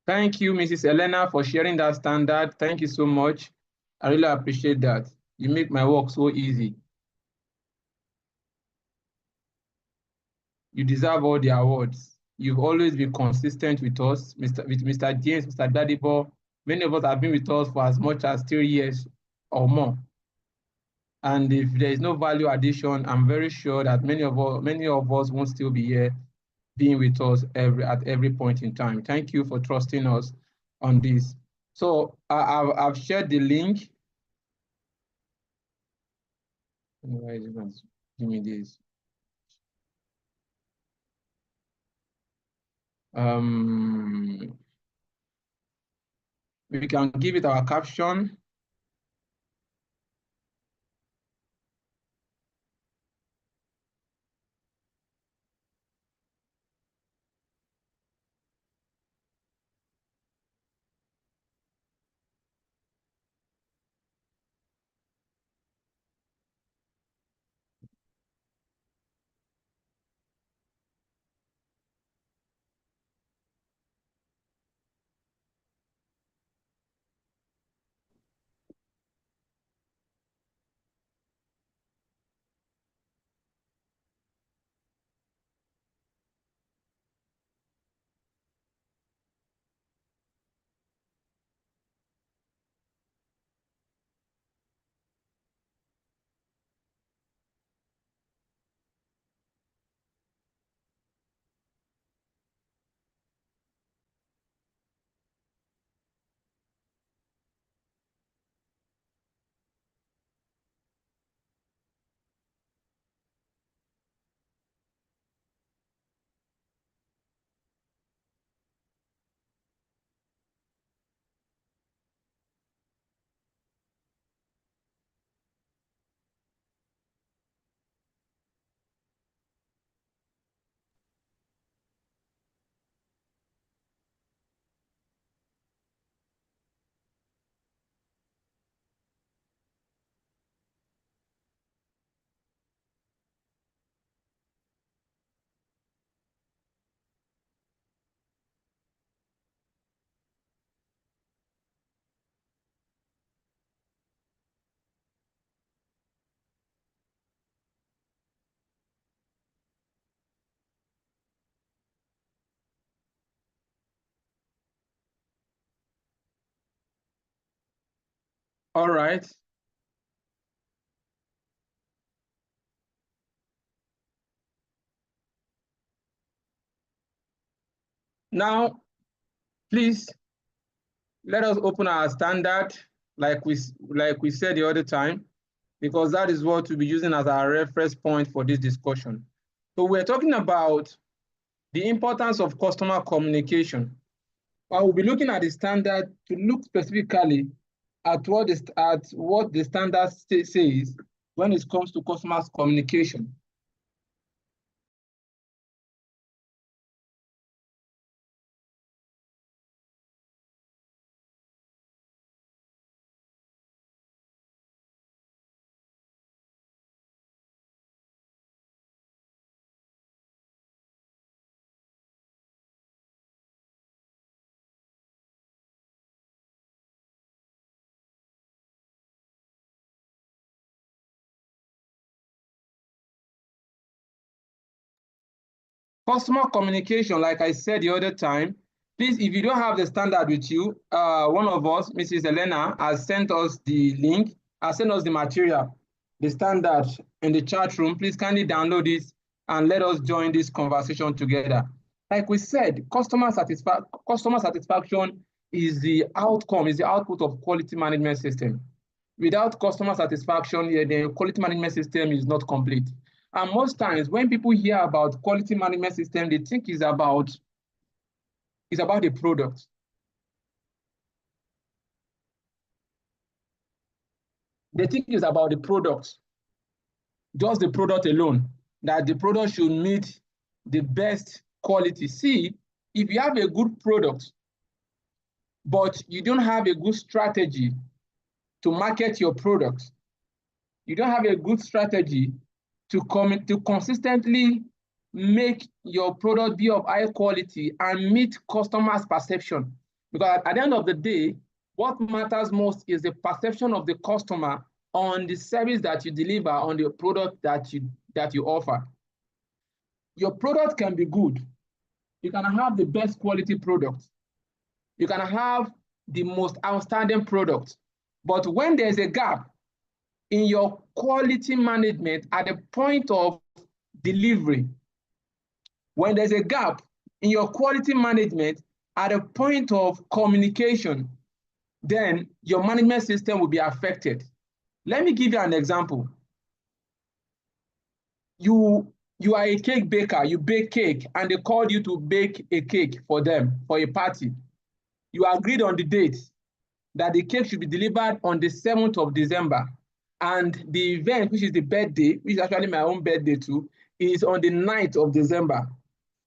Thank you, Mrs. Elena, for sharing that standard. Thank you so much. I really appreciate that. You make my work so easy. You deserve all the awards. You've always been consistent with us, with Mr. James, Mr. Dadibo. Many of us have been with us for as much as 3 years or more. And if there is no value addition, I'm very sure that many of us won't still be here being with us at every point in time. Thank you for trusting us on this. So I've shared the link. Why is it going to give me this? We can give it our caption. All right. Now, please let us open our standard like we said the other time, because that is what we'll be using as our reference point for this discussion. So we're talking about the importance of customer communication. I will be looking at the standard to look specifically at what the standard says when it comes to customers communication. Customer communication, like I said the other time, please, if you don't have the standard with you, one of us, Mrs. Elena, has sent us the link, has sent us the material, the standard in the chat room. Please kindly download this and let us join this conversation together. Like we said, customer satisfaction is the outcome, is the output of quality management system. Without customer satisfaction, the quality management system is not complete. And most times when people hear about quality management system, they think it's about the product. They think it's about the product, just the product alone, that the product should meet the best quality. See, if you have a good product, but you don't have a good strategy to market your product, you don't have a good strategy to consistently make your product be of high quality and meet customers' perception, Because at the end of the day, what matters most is the perception of the customer on the service that you deliver, on the product that you offer. Your product can be good. You can have the best quality product. You can have the most outstanding product. But when there's a gap in your quality management at the point of delivery, when there's a gap in your quality management at the point of communication, then your management system will be affected. Let me give you an example. You are a cake baker, you bake cake, and they called you to bake a cake for them for a party. You agreed on the date that the cake should be delivered on the 7th of December. And the event, which is the birthday, which is actually my own birthday too, is on the 9th of December.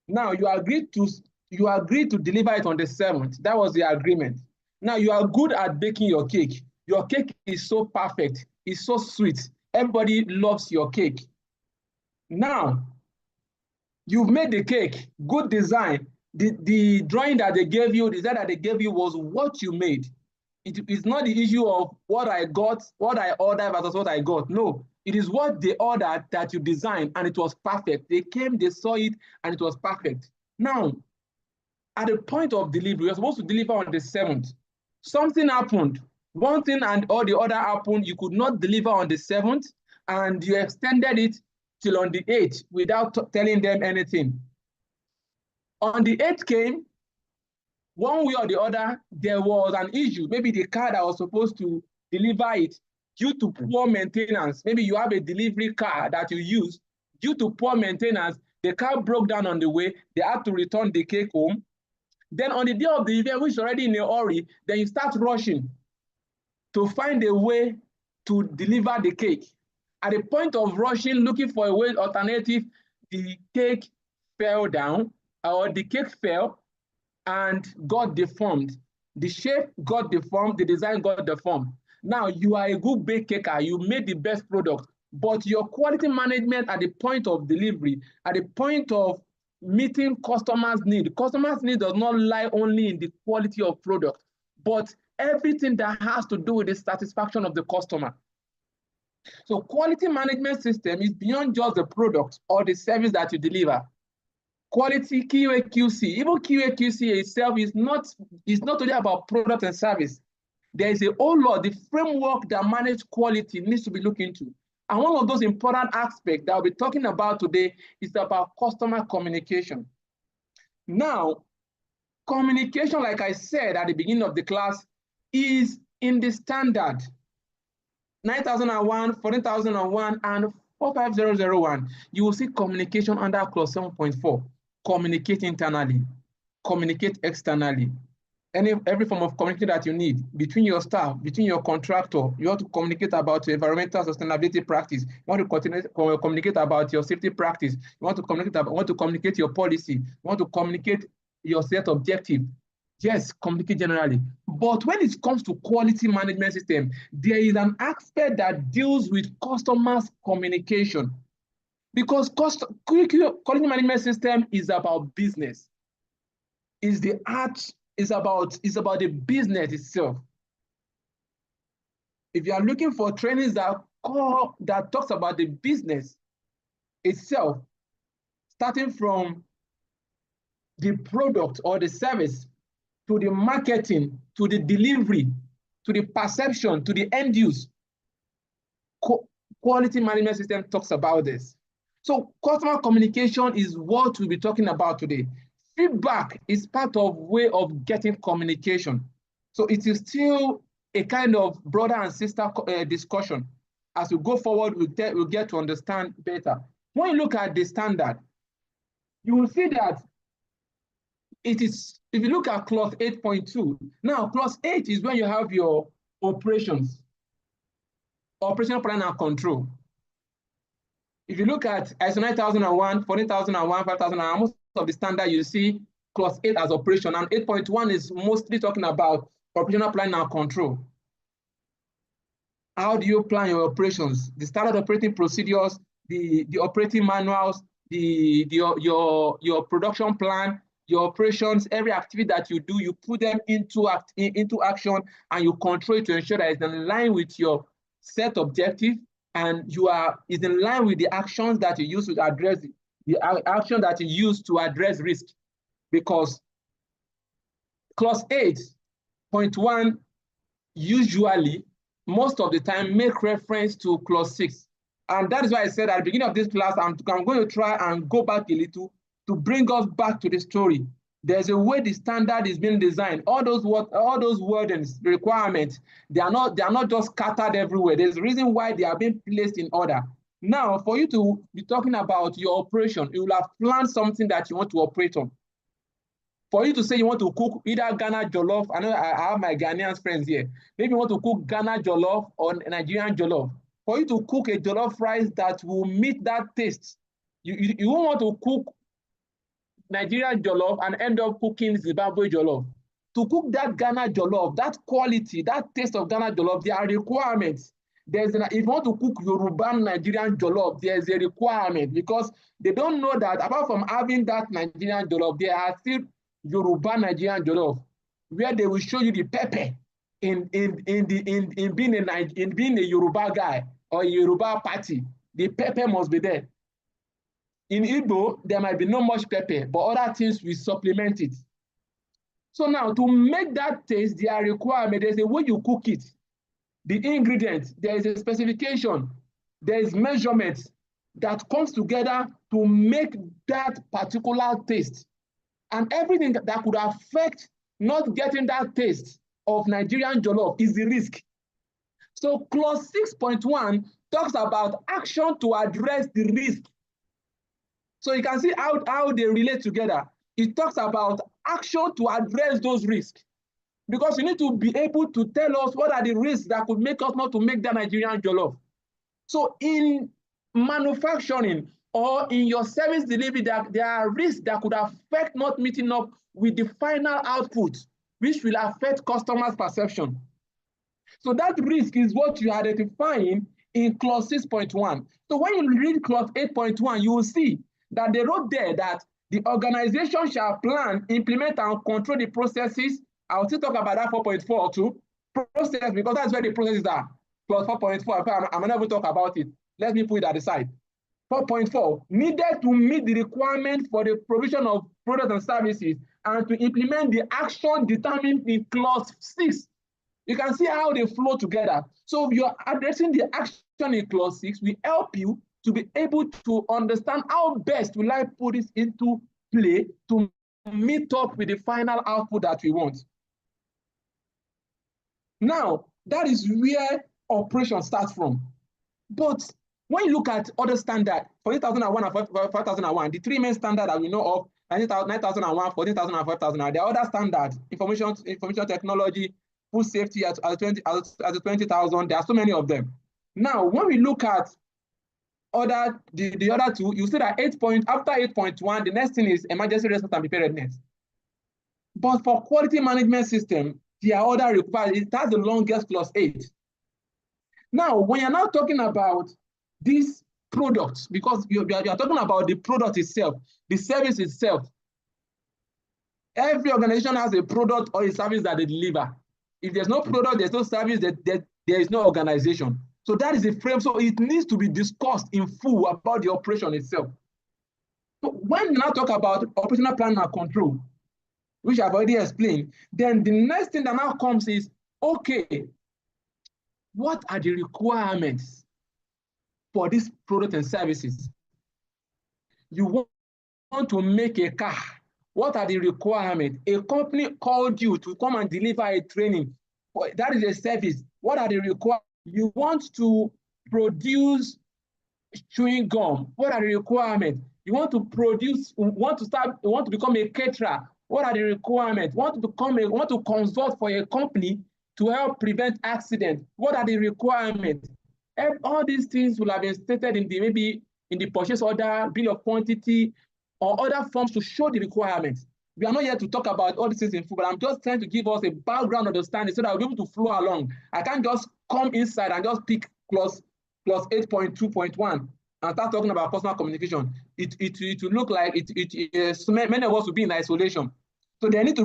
Now, you agreed to deliver it on the 7th. That was the agreement. Now, you are good at baking your cake. Your cake is so perfect. It's so sweet. Everybody loves your cake. Now, you've made the cake, good design. The drawing that they gave you, the design that they gave you was what you made. It's not the issue of what I got, what I ordered versus what I got. No, it is what they ordered that you designed, and it was perfect. They came, they saw it, and it was perfect. Now, at the point of delivery, you're supposed to deliver on the 7th. Something happened. One thing and all the other happened. You could not deliver on the 7th, and you extended it till on the 8th without telling them anything. On the 8th came, one way or the other, there was an issue. Maybe the car that was supposed to deliver it, due to poor maintenance, maybe you have a delivery car that you use, due to poor maintenance, the car broke down on the way, they had to return the cake home. Then on the day of the event, which is already in a hurry, then you start rushing to find a way to deliver the cake. At the point of rushing, looking for a way alternative, the cake fell down, or the cake fell and got deformed. The shape got deformed, the design got deformed. Now, you are a good baker, you made the best product, but your quality management at the point of delivery, at the point of meeting customers' need does not lie only in the quality of product, but everything that has to do with the satisfaction of the customer. So quality management system is beyond just the product or the service that you deliver. Quality, QA, QC, even QA, QC itself is not only about product and service. There is a whole lot, the framework that manages quality needs to be looked into. And one of those important aspects that I'll be talking about today is about customer communication. Now, communication, like I said at the beginning of the class, is in the standard 9001, 14001, and 45001. You will see communication under clause 7.4. Communicate internally, communicate externally. Every form of communication that you need between your staff, between your contractor, you want to communicate about your environmental sustainability practice. You want to communicate about your safety practice. You want to communicate your policy. You want to communicate your set objective. Yes, communicate generally. But when it comes to quality management system, there is an aspect that deals with customers' communication. Because quality management system is about business. It's the art. It's about the business itself. If you are looking for trainings that talks about the business itself, starting from the product or the service, to the marketing, to the delivery, to the perception, to the end use, quality management system talks about this. So customer communication is what we'll be talking about today. Feedback is part of way of getting communication. So it is still a kind of brother and sister discussion. As we go forward, we'll get to understand better. When you look at the standard, you will see that it is, if you look at clause 8.2, now clause 8 is when you have your operations, operational plan and control. If you look at ISO 9001, 14001, 5001, most of the standard, you see clause 8 as operation, and 8.1 is mostly talking about operational planning and control. How do you plan your operations? The standard operating procedures, the operating manuals, your production plan, your operations, every activity that you do, you put them into action, and you control it to ensure that it's in line with your set objective, and is in line with the actions that you use to address the action that you use to address risk. Because clause 8.1 usually, most of the time, make reference to clause 6. And that is why I said at the beginning of this class, I'm going to try and go back a little to bring us back to the story. There's a way the standard is being designed. All those wordings, requirements, they are not just scattered everywhere. There's a reason why they are being placed in order. Now, for you to be talking about your operation, you will have planned something that you want to operate on. For you to say you want to cook either Ghana jollof, I know I have my Ghanaian friends here. Maybe you want to cook Ghana jollof or Nigerian jollof. For you to cook a jollof rice that will meet that taste, you won't want to cook Nigerian jollof and end up cooking Zimbabwe jollof. To cook that Ghana jollof, that quality, that taste of Ghana jollof, there are requirements. If you want to cook Yoruba Nigerian jollof, there's a requirement, because they don't know that apart from having that Nigerian jollof, there are still Yoruba Nigerian jollof, where they will show you the pepper in being a Yoruba guy or a Yoruba party. The pepper must be there. In Igbo, there might be not much pepper, but other things will supplement it. So now, to make that taste, there are requirements. There's a way you cook it. The ingredients, there is a specification, there is measurements that comes together to make that particular taste. And everything that could affect not getting that taste of Nigerian jollof is the risk. So clause 6.1 talks about action to address the risk. So you can see how they relate together. It talks about action to address those risks. Because you need to be able to tell us what are the risks that could make us not to make that Nigerian jollof. So in manufacturing or in your service delivery, there are risks that could affect not meeting up with the final output, which will affect customers' perception. So that risk is what you're identifying in clause 6.1. So when you read clause 8.1, you will see that they wrote there that the organization shall plan, implement, and control the processes. I'll still talk about that 4.4 too. Process, because that's where the processes are. Clause 4.4, I'm not even talk about it. Let me put it at the side. 4.4, needed to meet the requirement for the provision of products and services and to implement the action determined in clause 6. You can see how they flow together. So if you're addressing the action in clause 6, we help you to be able to understand how best will I put this into play to meet up with the final output that we want. Now, that is where operation starts from. But when you look at other standards, 40,001 and 5001, the three main standards that we know of, 9001, 14,000 and 5,000, there are other standards, information technology, food safety at 20,000, there are so many of them. Now, when we look at the other two, you see that after 8.1, the next thing is emergency response and preparedness. But for quality management system, the other requires, it has the longest clause 8. Now, when you're now talking about these products, because you're talking about the product itself, the service itself, every organization has a product or a service that they deliver. If there's no product, there's no service, there is no organization. So that is the frame. So it needs to be discussed in full about the operation itself. So when we now talk about operational planning and control, which I've already explained, then the next thing that now comes is, okay, what are the requirements for these products and services? You want to make a car. What are the requirements? A company called you to come and deliver a training. That is a service. What are the requirements? You want to produce chewing gum. What are the requirements? You want to become a caterer. What are the requirements? Want to consult for a company to help prevent accidents. What are the requirements? All these things will have been stated maybe in the purchase order, bill of quantity, or other forms to show the requirements. We are not here to talk about all these things in full, but I'm just trying to give us a background understanding so that we'll be able to flow along. I can't just come inside and just pick clause 8.2.1 and start talking about customer communication. it will look like many of us will be in isolation. So we need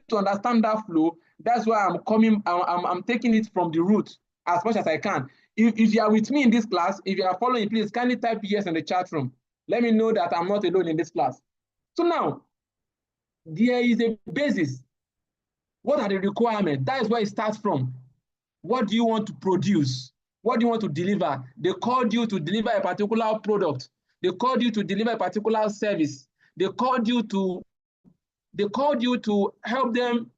to understand that flow. That's why I'm taking it from the root as much as I can. If you are with me in this class, if you are following, please kindly type yes in the chat room. Let me know that I'm not alone in this class. So now, there is a basis. What are the requirements? That is where it starts from. What do you want to produce? What do you want to deliver? They called you to deliver a particular product. They called you to deliver a particular service. They called you to help them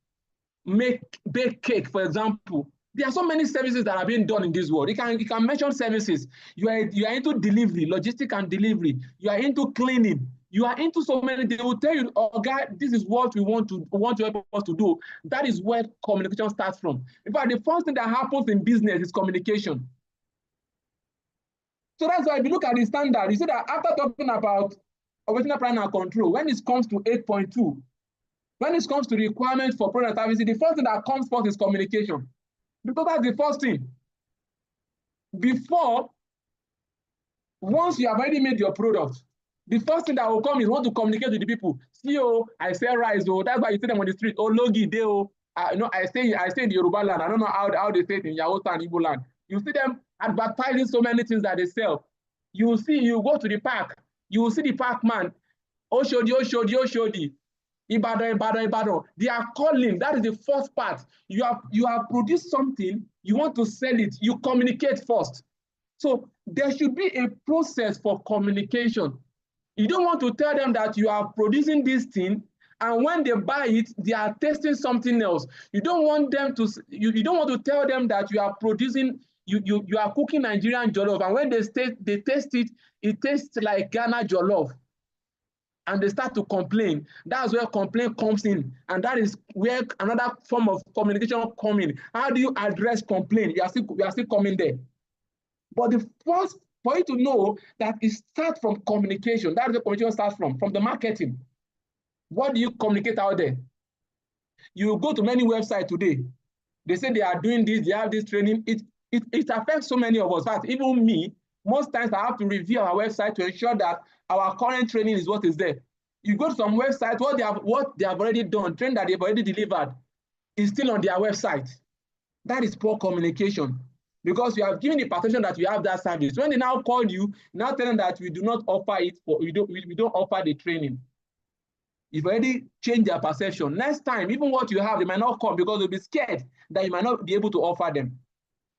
bake cake, for example. There are so many services that are being done in this world. You can mention services. You are into delivery, logistics and delivery. You are into cleaning. You are into so many. They will tell you, oh, God, this is what we want to help us to do. That is where communication starts from. In fact, the first thing that happens in business is communication. So that's why if you look at the standard, you see that after talking about operational planning and control, when it comes to 8.2, when it comes to requirements for product and services, the first thing that comes first is communication. Because that's the first thing. Once you have already made your product, the first thing that will come is want to communicate with the people. See, oh, I sell rice, oh, that's why you see them on the street. Oh, Logi, they, oh, I stay in the Yoruba land. I don't know how they say it in Yaosa and Igbo land. You see them advertising so many things that they sell. You go to the park, you will see the park man, Oshodi, Oshodi, Oshodi. Ibadan, Ibadan, Ibadan. They are calling. That is the first part. You have produced something, you want to sell it, you communicate first. So there should be a process for communication. You don't want to tell them that you are producing this thing, and when they buy it, they are tasting something else. You don't want you don't want to tell them that you are producing, you are cooking Nigerian jollof, and when they taste it, it tastes like Ghana jollof. And they start to complain. That's where complaint comes in. And that is where another form of communication comes in. How do you address complaint? You are still coming there. But the first, for you to know that it starts from communication. That's where communication starts from the marketing. What do you communicate out there? You go to many websites today. They say they are doing this, they have this training. It affects so many of us. In fact, even me, most times I have to review our website to ensure that our current training is what is there. You go to some websites, what they have already done, training that they've already delivered, is still on their website. That is poor communication, because you have given the perception that you have that service. When they now call you, now tell them that we do not offer it, or we don't offer the training. You've already changed their perception. Next time, even what you have, they might not come because they'll be scared that you might not be able to offer them.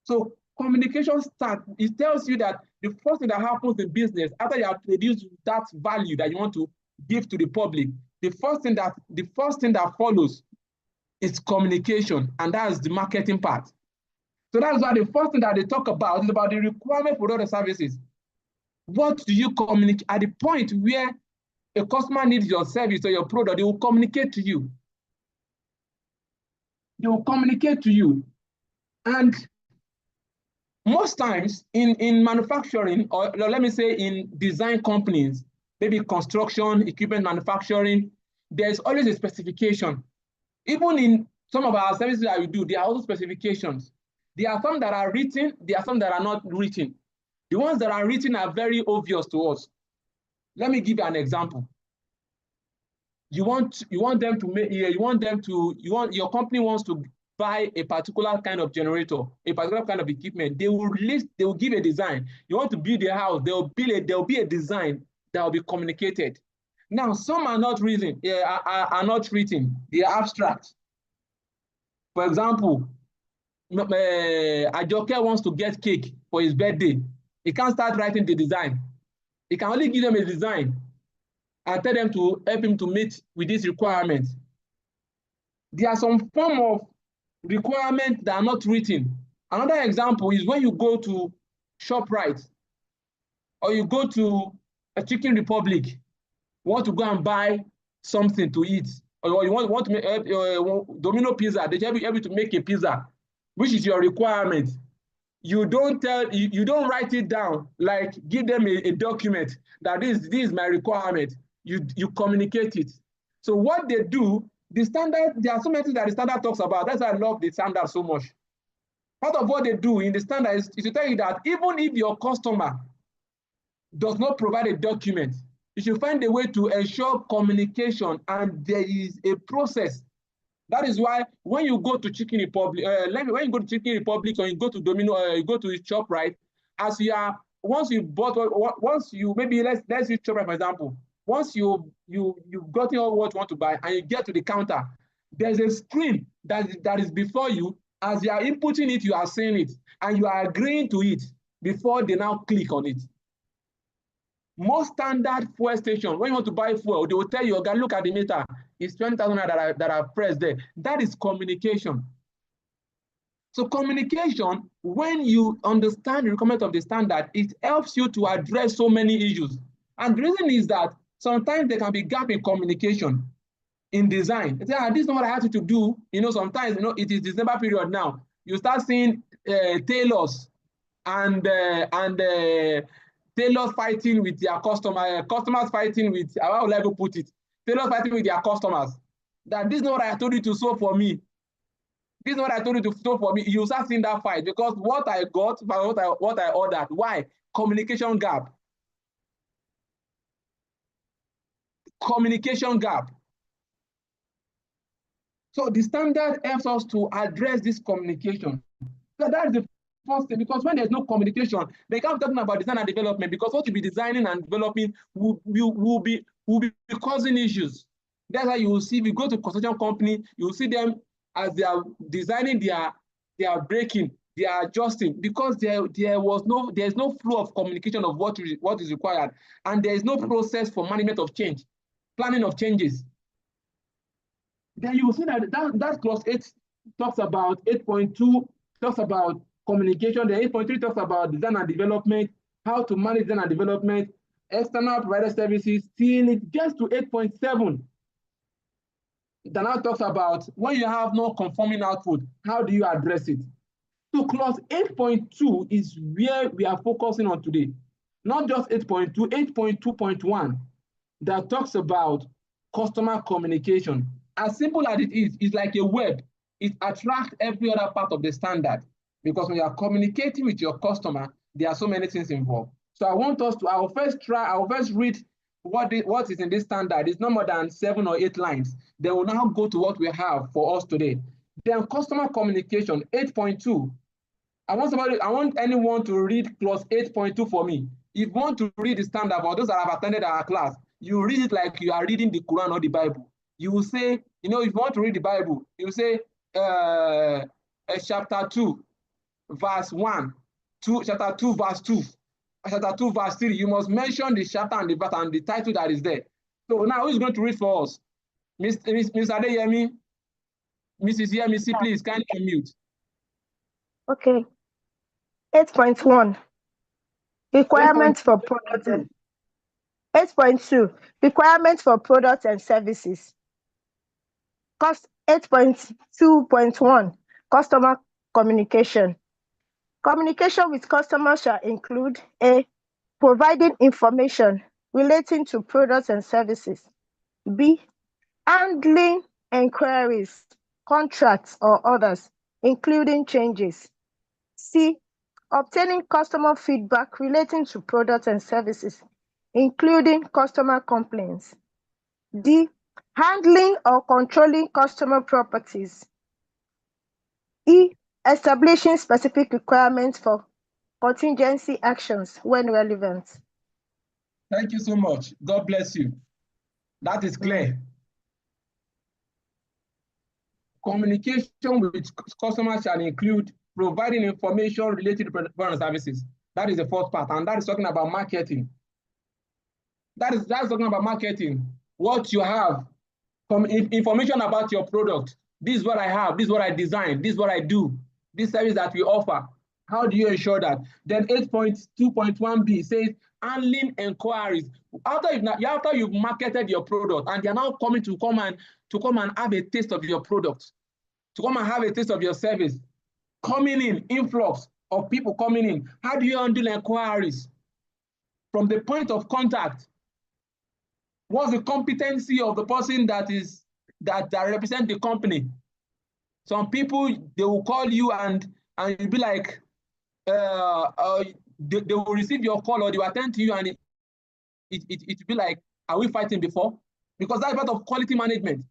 So communication starts, it tells you that the first thing that happens in business, after you have produced that value that you want to give to the public, the first thing that follows is communication, and that's the marketing part. So that's why the first thing that they talk about is about the requirement for other services. What do you communicate? At the point where a customer needs your service or your product, they will communicate to you. They will communicate to you. And most times in manufacturing, or let me say in design companies, maybe construction, equipment manufacturing, there's always a specification. Even in some of our services that we do, there are also specifications. There are some that are written, there are some that are not written. The ones that are written are very obvious to us. Let me give you an example. Your company wants to buy a particular kind of generator, a particular kind of equipment. They will give a design. You want to build a house, there will be a design that will be communicated. Now, some are not written, they are abstract. For example, Ajoke wants to get cake for his birthday. He can't start writing the design. He can only give them a design and tell them to help him to meet with this requirement. There are some form of requirements that are not written. Another example is when you go to ShopRite or you go to a Chicken Republic, you want to go and buy something to eat, or you want to make Domino pizza, they help you to make a pizza, which is your requirement. You don't write it down, like give them a document that this is my requirement. You communicate it. So what they do, the standard, there are so many things that the standard talks about. That's why I love the standard so much. Part of what they do in the standard is to tell you that even if your customer does not provide a document, You should find a way to ensure communication, and there is a process. That is why when you go to Chicken Republic, when you go to Chicken Republic or you go to Domino, you go to ShopRite, as you are, once you bought, once you, maybe let's use ShopRite for example. Once you've gotten all what you want to buy and you get to the counter, there's a screen that is before you. As you are inputting it, you are seeing it, and you are agreeing to it before they now click on it. Most standard fuel station, when you want to buy fuel, they will tell you, okay, look at the meter, it's 20,000 that are pressed there. That is communication. So communication, when you understand the requirement of the standard, it helps you to address so many issues. And the reason is that sometimes there can be gap in communication, in design. They say, this is not what I had to do. Sometimes, it is December period now. You start seeing tailors and tailors fighting with their customers fighting with, how will I put it? Tailors fighting with their customers. That this is not what I told you to sew for me. This is what I told you to sew for me. You start seeing that fight because what I got, what I ordered. Why? Communication gap. Communication gap. So the standard helps us to address this communication. So that is the first thing, because when there's no communication, they can't be talking about design and development, because what you be designing and developing will be causing issues. That's why you will see, if you go to construction company, you will see them as they are designing, they are breaking, they are adjusting, because there's no flow of communication of what is required, and there is no process for management of change, planning of changes. Then you will see that clause 8 talks about 8.2 talks about communication. The 8.3 talks about design and development, how to manage design and development, external provider services, till it gets to 8.7. That now talks about when you have no conforming output, how do you address it? So clause 8.2 is where we are focusing on today. Not just 8.2, 8.2.1 that talks about customer communication. As simple as it is, it's like a web. It attracts every other part of the standard, because when you are communicating with your customer, there are so many things involved. So I will first read what is in this standard. It's no more than 7 or 8 lines. Then we'll now go to what we have for us today. Then customer communication, 8.2. I want anyone to read clause 8.2 for me. If you want to read the standard, for those that have attended our class, you read it like you are reading the Quran or the Bible. You will say, if you want to read the Bible, you will say chapter 2, verse 1, chapter 2, verse 2, chapter 2, verse 3. You must mention the chapter and the verse and the title that is there. So now who is going to read for us? Ms. Adeyemi, Mrs. Yemisi, please, can you unmute? Okay. 8.1. Requirements for products. 8.2. Requirements for products and services. 8.2.1. Customer communication. Communication with customers shall include A. Providing information relating to products and services. B. Handling inquiries, contracts, or others, including changes. C. Obtaining customer feedback relating to products and services, including customer complaints. D. Handling or controlling customer properties. E. Establishing specific requirements for contingency actions when relevant. Thank you so much. God bless you. That is clear. Communication with customers shall include providing information related to products and services. That is the first part, and that is talking about marketing. That's talking about marketing. What you have, information about your product. This is what I have. This is what I design. This is what I do. This service that we offer. How do you ensure that? Then 8.2.1b says handling inquiries. After you've marketed your product and they're now coming to come and have a taste of your product, to come and have a taste of your service, coming in, influx of people coming in. How do you handle inquiries? From the point of contact, what's the competency of the person that represents the company? Some people, they will call you and you'll be like, they will receive your call or they will attend to you and it will be like, are we fighting before? Because that's part of quality management.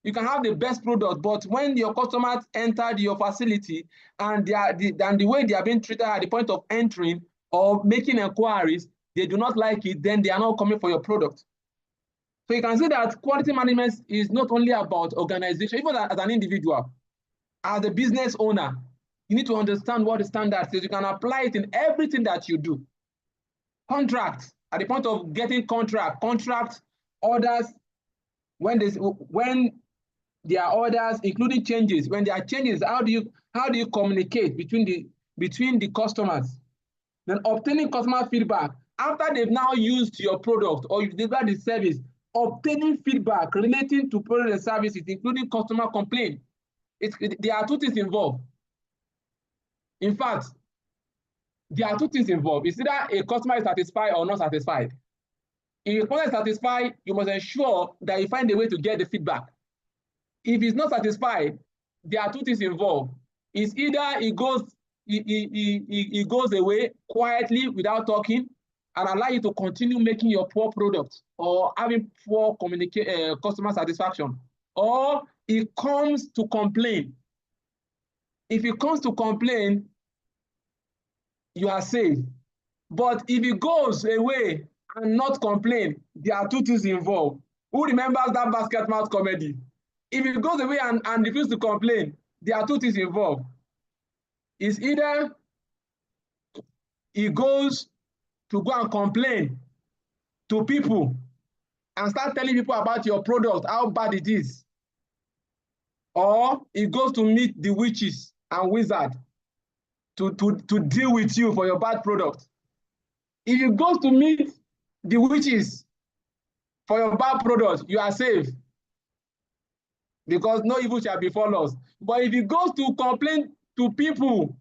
You can have the best product, but when your customers entered your facility and the way they are being treated at the point of entering or making inquiries, they do not like it, then they are not coming for your product. So you can see that quality management is not only about organization, even as an individual, as a business owner, you need to understand what the standard is. You can apply it in everything that you do. Contract, at the point of getting contract orders, when there are orders, including changes. When there are changes, how do you communicate between the customers? Then obtaining customer feedback after they've now used your product or you've delivered the service, obtaining feedback relating to product and services, including customer complaint. There are two things involved. In fact, there are two things involved. It's either a customer is satisfied or not satisfied. If a customer is satisfied, you must ensure that you find a way to get the feedback. If he's not satisfied, there are two things involved. It's either he goes away quietly without talking and allow you to continue making your poor product or having poor customer satisfaction, or he comes to complain. If he comes to complain, you are safe. But if he goes away and not complain, there are two things involved. Who remembers that basket mouth comedy? If he goes away and refuses to complain, there are two things involved. It's either he goes to go and complain to people and start telling people about your product, how bad it is, or he goes to meet the witches and wizards to deal with you for your bad product. If you go to meet the witches for your bad product, you are safe, because no evil shall befall us. But if he goes to complain to people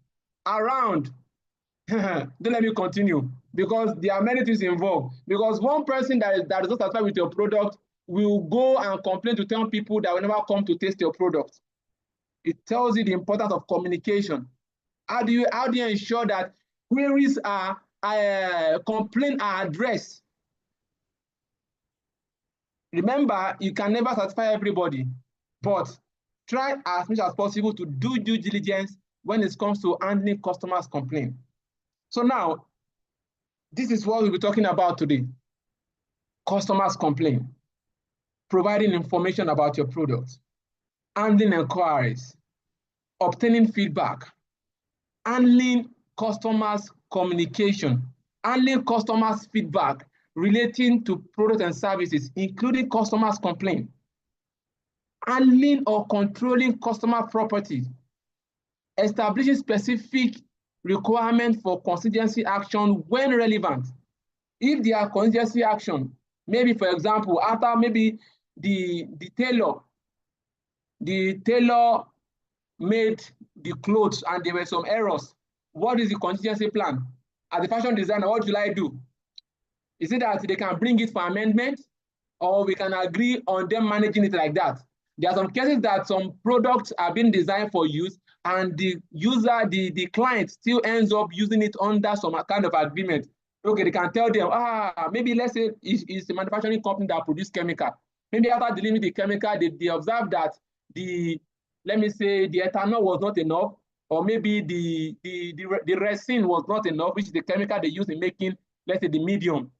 around, don't let me continue, because there are many things involved. Because one person that is not satisfied with your product will go and complain to 10 people that will never come to taste your product. It tells you the importance of communication. How do you ensure that queries are complaints are addressed? Remember, you can never satisfy everybody, but try as much as possible to do due diligence when it comes to handling customers' complaints. So now, this is what we'll be talking about today. Customers' complaint, providing information about your product, handling inquiries, obtaining feedback, handling customers' communication, handling customers' feedback relating to products and services, including customers' complaint, handling or controlling customer property, establishing specific requirements for contingency action when relevant. If there are contingency action, maybe for example, after maybe the tailor made the clothes and there were some errors, what is the contingency plan? As a fashion designer, what will I do? Is it that they can bring it for amendment, or we can agree on them managing it like that? There are some cases that some products are being designed for use and the user, the client still ends up using it under some kind of agreement. Okay, they can tell them, maybe let's say it's a manufacturing company that produces chemical. Maybe after delivering the chemical, they observe that let me say the ethanol was not enough, or maybe the resin was not enough, which is the chemical they use in making, let's say, the medium.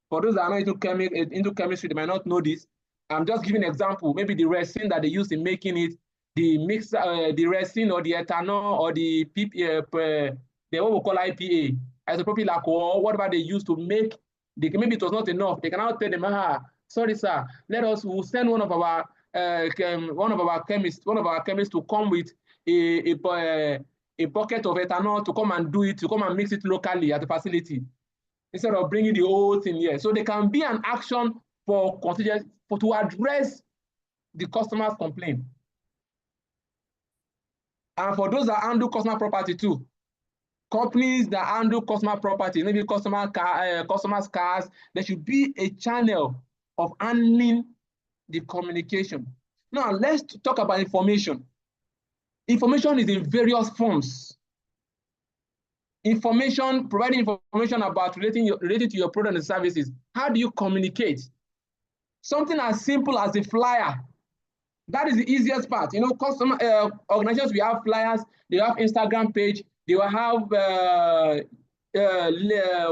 For those that are not into chemistry, they might not know this. I'm just giving an example. Maybe the resin that they use in making it, the mix, the resin or the ethanol or the what we call IPA, isopropyl alcohol, whatever they use to make, maybe it was not enough. They cannot tell them, sorry, sir, we'll send one of our chemists to come with a bucket of ethanol to come and do it, to come and mix it locally at the facility, instead of bringing the whole thing here. So there can be an action for contingency to address the customer's complaint. And for those that handle customer property too, companies that handle customer property, maybe customers' cars, there should be a channel of handling the communication. Now, let's talk about information. Information is in various forms. providing information about related to your product and services. How do you communicate? Something as simple as a flyer. That is the easiest part. You know, customer organizations, we have flyers, they have Instagram page, they will have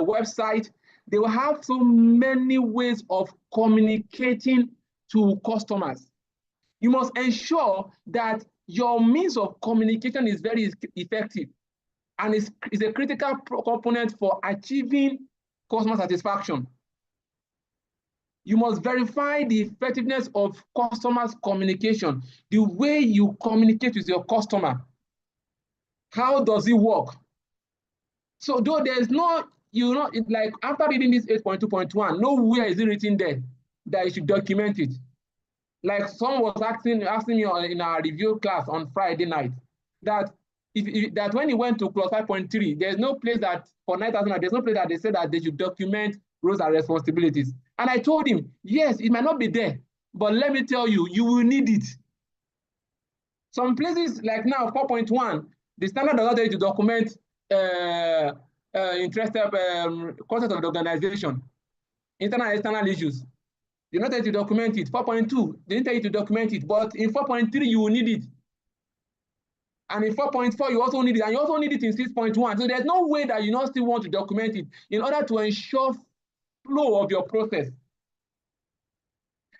website, they will have so many ways of communicating to customers. You must ensure that your means of communication is very effective and is a critical component for achieving customer satisfaction. You must verify the effectiveness of customers' communication, the way you communicate with your customer. How does it work? So though there's no, like after reading this 8.2.1, nowhere is it written there that you should document it. Like someone was asking me in our review class on Friday night that that when he went to clause 5.3, there's no place that for 9,000, there's no place that they said that they should document roles and responsibilities. And I told him, yes, it might not be there, but let me tell you, you will need it. Some places like now 4.1, the standard does not tell you to document interested content of the organization, internal and external issues. They not tell you to document it. 4.2, they didn't tell you to document it, but in 4.3, you will need it. And in 4.4, you also need it, and you also need it in 6.1. So there's no way that you not still want to document it in order to ensure flow of your process.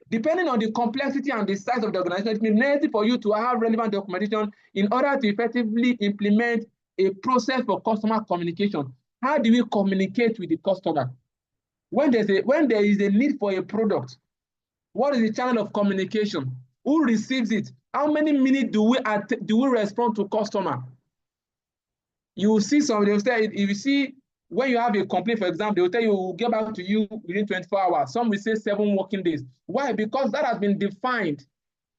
Depending on the complexity and the size of the organization, it may be necessary for you to have relevant documentation in order to effectively implement a process for customer communication. How do we communicate with the customer? When there is a need for a product, what is the channel of communication? Who receives it? How many minutes do we respond to customer? You will see some, they will say, if you see, when you have a complaint, for example, they will tell you, we'll get back to you within 24 hours. Some will say 7 working days. Why? Because that has been defined.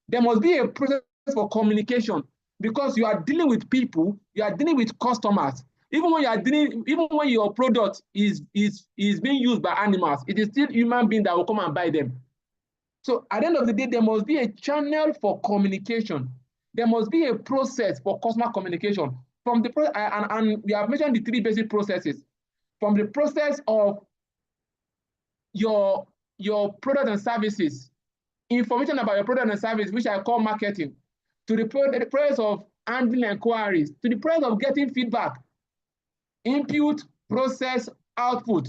There must be a process for communication because you are dealing with people, you are dealing with customers. Even when your product is being used by animals, it is still human beings that will come and buy them. So at the end of the day, there must be a channel for communication. There must be a process for customer communication. From the and we have mentioned the 3 basic processes. From the process of your product and services, information about your product and service, which I call marketing, to the process of handling inquiries, to the process of getting feedback, input, process, output,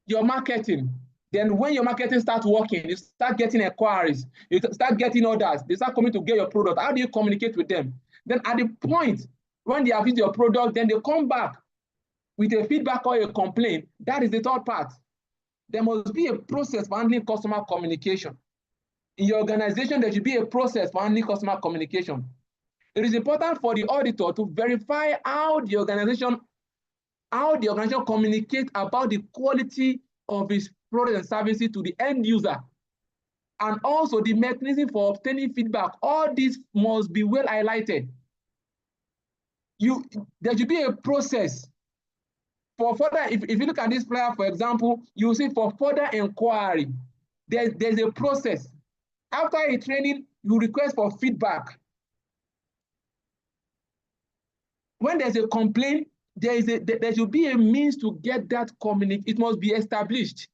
your marketing. Then when your marketing starts working, you start getting inquiries, you start getting orders, they start coming to get your product. How do you communicate with them? Then at the point when they have used your product, then they come back with a feedback or a complaint. That is the third part. There must be a process for handling customer communication. In your organization, there should be a process for handling customer communication. It is important for the auditor to verify how the organization communicates about the quality of its products and services to the end user, and also the mechanism for obtaining feedback. All these must be well highlighted. There should be a process for further. If you look at this flyer, for example, you will see for further inquiry, there's a process. After a training, you request for feedback. When there's a complaint, there should be a means to get that communication. It must be established.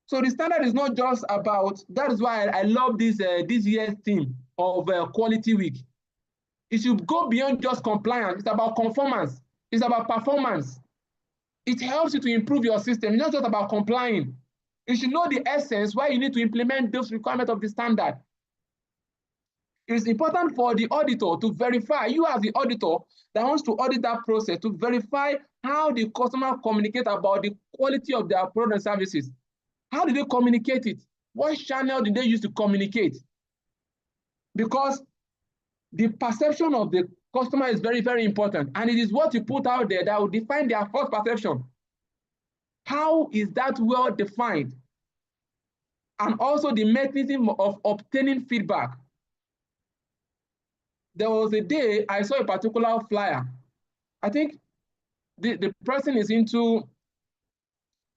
So the standard is not just about, that is why I love this year's theme of Quality Week. It should go beyond just compliance. It's about conformance. It's about performance. It helps you to improve your system. It's not just about complying. You should know the essence why you need to implement those requirements of the standard. It is important for the auditor to verify, you as the auditor that wants to audit that process, to verify how the customer communicate about the quality of their product and services. How did they communicate it? What channel did they use to communicate? Because the perception of the customer is very, very important. And it is what you put out there that will define their first perception. How is that well defined? And also the mechanism of obtaining feedback. There was a day I saw a particular flyer. I think the person is into,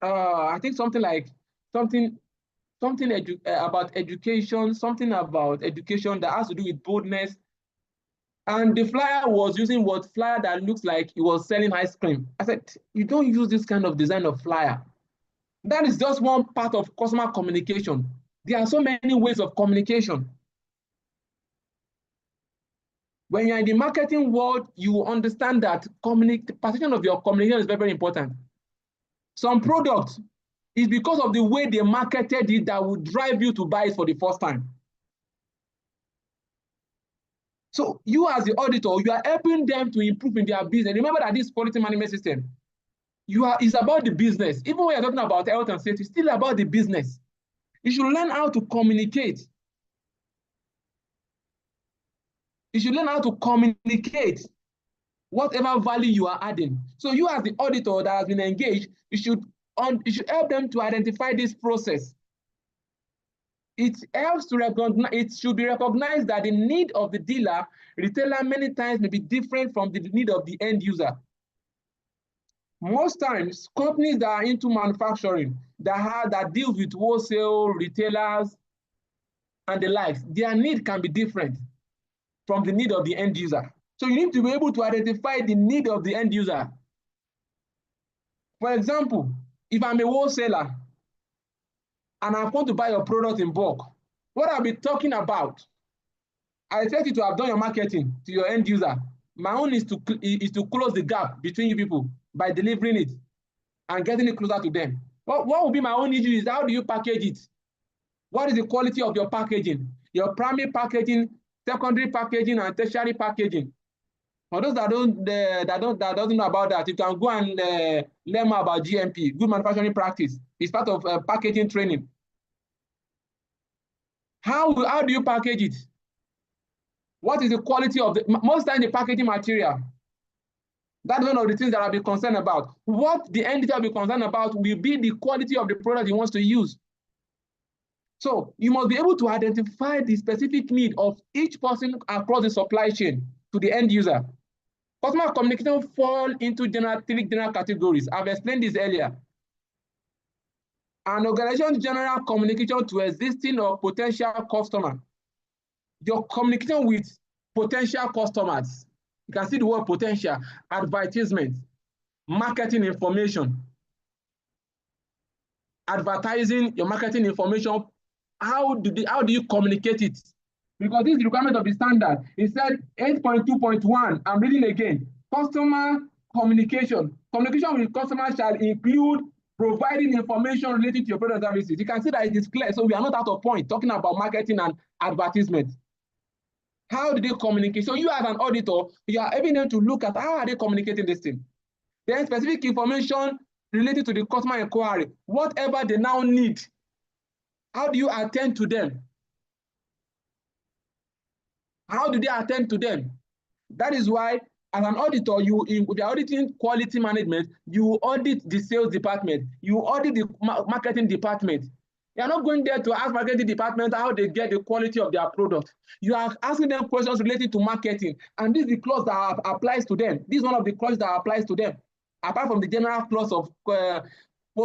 I think something about education, something about education that has to do with boldness. And the flyer was using what flyer that looks like he was selling ice cream. I said, you don't use this kind of design of flyer. That is just one part of customer communication. There are so many ways of communication. When you're in the marketing world, you understand that the perception of your communication is very, very important. Some products is because of the way they marketed it that will drive you to buy it for the first time. So you as the auditor, you are helping them to improve in their business. Remember that this quality management system, it's about the business. Even when you're talking about health and safety, it's still about the business. You should learn how to communicate. You should learn how to communicate whatever value you are adding. So you as the auditor that has been engaged, you should help them to identify this process. It helps to recognize, it should be recognized that the need of the dealer, retailer many times may be different from the need of the end user. Most times, companies that are into manufacturing, that deal with wholesale, retailers, and the likes, their need can be different from the need of the end user. So you need to be able to identify the need of the end user. For example, if I'm a wholesaler and I want to buy your product in bulk, what I'll be talking about, I expect you to have done your marketing to your end user. My own is to close the gap between you people by delivering it and getting it closer to them. What will be my own issue is how do you package it? What is the quality of your packaging? Your primary packaging, secondary packaging, and tertiary packaging. For those that doesn't know about that, you can go and learn more about GMP, good manufacturing practice. It's part of packaging training. How do you package it? What is the quality of most time the packaging material? That's one of the things that I'll be concerned about. What the end user will be concerned about will be the quality of the product he wants to use. So you must be able to identify the specific need of each person across the supply chain to the end user. Customer communication fall into three general categories. I've explained this earlier. An organization's general communication to existing or potential customer. Your communication with potential customers. You can see the word potential, advertisement, marketing information, advertising your marketing information. How do you communicate it? Because this is the requirement of the standard. It said 8.2.1, I'm reading again. Customer communication. Communication with customers shall include providing information related to your product services. You can see that it is clear, so we are not out of point talking about marketing and advertisement. How do they communicate? So you as an auditor, you are able to look at how are they communicating this thing. Then specific information related to the customer inquiry, whatever they now need. How do you attend to them? How do they attend to them? That is why, as an auditor, if you're auditing quality management, you audit the sales department, you audit the marketing department. You're not going there to ask marketing department how they get the quality of their product. You are asking them questions related to marketing, and this is the clause that applies to them. This is one of the clauses that applies to them, apart from the general clause of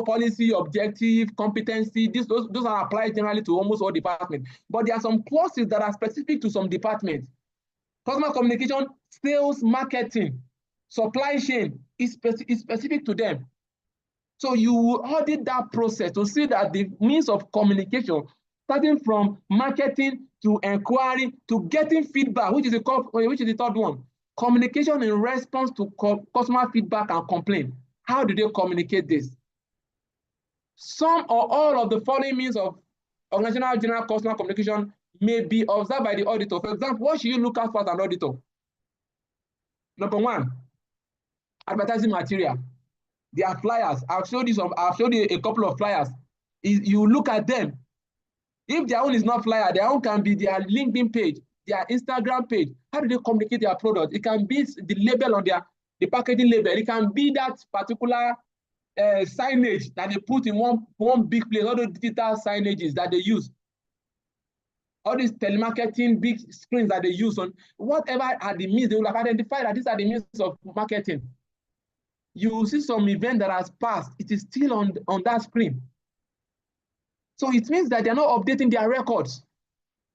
policy, objective, competency. Those are applied generally to almost all departments. But there are some clauses that are specific to some departments. Customer communication, sales, marketing, supply chain is specific to them. So you audit that process to see that the means of communication, starting from marketing to inquiry to getting feedback, which is the third one. Communication in response to customer feedback and complaint. How do they communicate this? Some or all of the following means of organizational general customer communication may be observed by the auditor. For example, what should you look out for as an auditor? Number one, advertising material. There are flyers. I've showed you a couple of flyers. You look at them. If their own is not flyer, their own can be their LinkedIn page, their Instagram page. How do they communicate their product? It can be the label on the packaging label. It can be that particular signage that they put in one big place, all those digital signages that they use. All these telemarketing big screens that they use on whatever are the means, they will have identified that these are the means of marketing. You will see some event that has passed, it is still on that screen. So it means that they're not updating their records,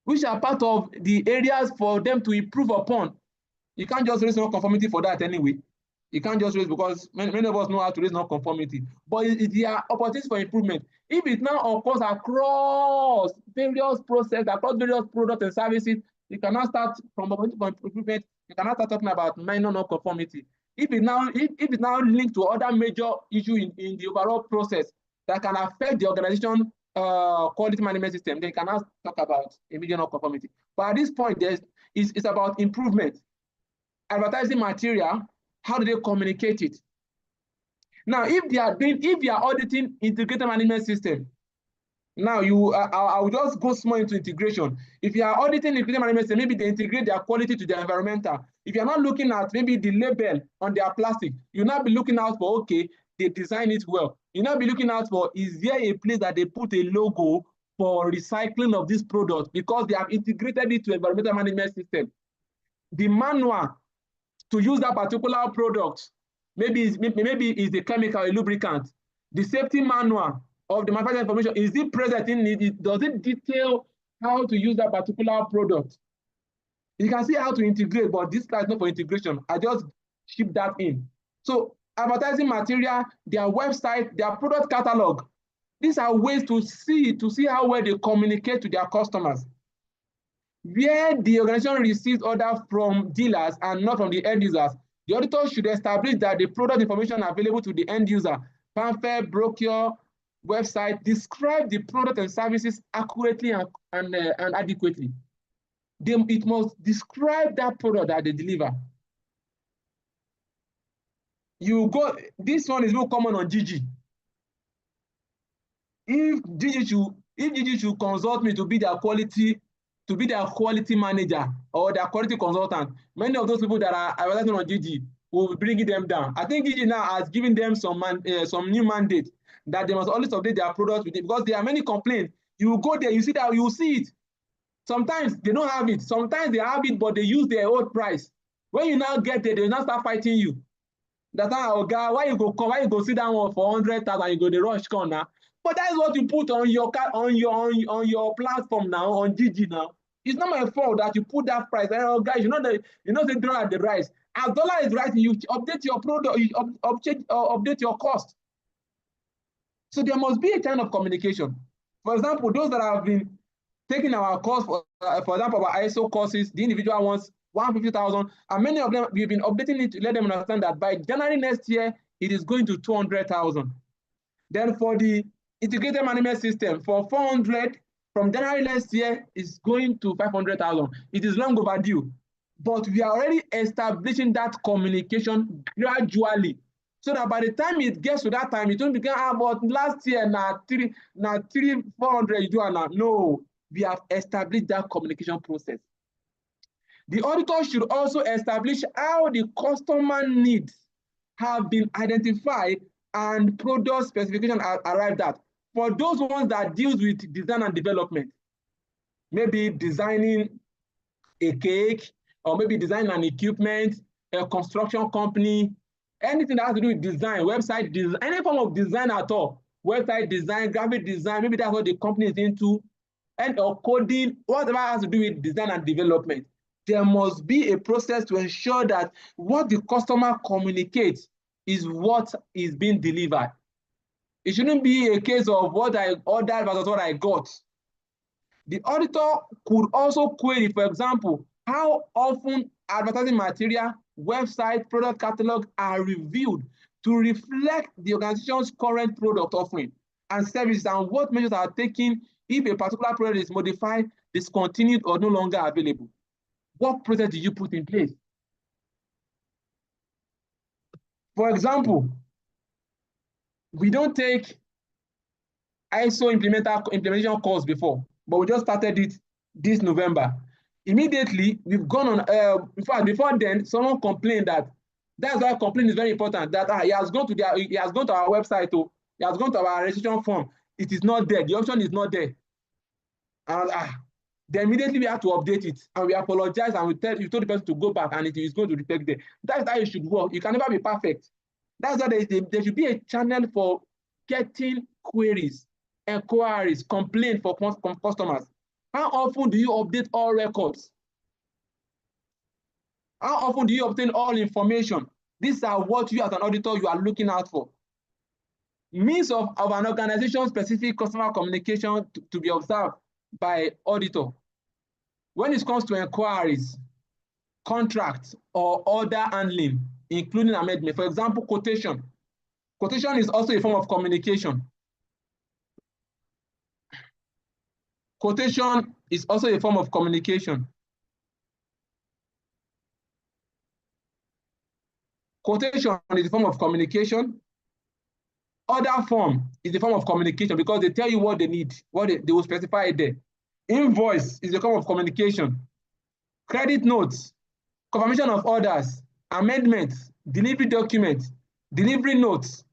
which are part of the areas for them to improve upon. You can't just raise non-conformity for that anyway. You can't just raise, because many of us know how to raise non-conformity. But there are opportunities for improvement. If it now occurs across various processes, across various products and services, you cannot start from opportunity for improvement. You cannot start talking about minor non-conformity. If it now linked to other major issues in the overall process that can affect the organization quality management system, then you cannot talk about a major non-conformity. But at this point, it's about improvement. Advertising material, how do they communicate it? Now, if you are auditing integrated management system, now I will just go small into integration. If you are auditing integrated management system, maybe they integrate their quality to their environmental. If you're not looking at maybe the label on their plastic, you'll not be looking out for, okay, they design it well. You'll not be looking out for, is there a place that they put a logo for recycling of this product, because they have integrated it to environmental management system. The manual to use that particular product, maybe it's a chemical, a lubricant. The safety manual of the manufacturer information, is it present in it? Does it detail how to use that particular product? You can see how to integrate, but this slide is not for integration. I just ship that in. So advertising material, their website, their product catalog, these are ways to see how well they communicate to their customers. Where the organization receives orders from dealers and not from the end users, the auditor should establish that the product information available to the end user, pamphlet, brochure, website, describe the product and services accurately and adequately. It must describe that product that they deliver. This one is more common on GG. If GG should consult me to be their quality manager or their quality consultant, many of those people that are advertising on GG will be bringing them down. I think GG now has given them some new mandate that they must always update their products with it, because there are many complaints. You will go there, you see it. Sometimes they don't have it. Sometimes they have it, but they use their old price. When you now get there, they will now start fighting you. That's how, guy, why you go sit down one for 100,000, you go the rush corner. Now. But that is what you put on your platform now, on GG now. It's not my fault that you put that price. Oh, guys, you know the dollar at the rise. As dollar is rising, you update your product, you update your cost. So there must be a kind of communication. For example, those that have been taking our course, for example, our ISO courses, the individual ones, 150,000, and many of them, we've been updating it to let them understand that by January next year, it is going to 200,000. Then for the integrated management system, for 400, from January next year, is going to 500,000. It is long overdue. But we are already establishing that communication gradually, so that by the time it gets to that time, it won't become about last year, now 400 you do now. No, we have established that communication process. The auditor should also establish how the customer needs have been identified and product specification are arrived at. For those ones that deals with design and development, maybe designing a cake, or maybe designing an equipment, a construction company, anything that has to do with design, website design, any form of design at all, website design, graphic design, maybe that's what the company is into, and or coding, whatever has to do with design and development. There must be a process to ensure that what the customer communicates is what is being delivered. It shouldn't be a case of what I ordered versus what I got. The auditor could also query, for example, how often advertising material, website, product catalog are reviewed to reflect the organization's current product offering and services, and what measures are taken if a particular product is modified, discontinued, or no longer available. What process did you put in place? For example, we don't take ISO implementation course before, but we just started it this November. Immediately, we've gone on, in fact, before then, someone complained that's why complaint is very important, that he has gone to our website, he has gone to our registration form. It is not there. The option is not there. And then immediately we have to update it, and we apologize, and we told the person to go back, and it is going to reflect there. That's how it should work. You can never be perfect. That's why there should be a channel for getting queries, inquiries, complaints from customers. How often do you update all records? How often do you obtain all information? These are what you as an auditor you are looking out for. Means of an organization-specific customer communication to be observed by auditor. When it comes to inquiries, contracts, or order handling, including amendment. For example, quotation. Quotation is also a form of communication. Quotation is also a form of communication. Quotation is a form of communication. Order form is a form of communication because they tell you what they need, what they will specify it there. Invoice is a form of communication. Credit notes, confirmation of orders, amendments, delivery documents, delivery notes.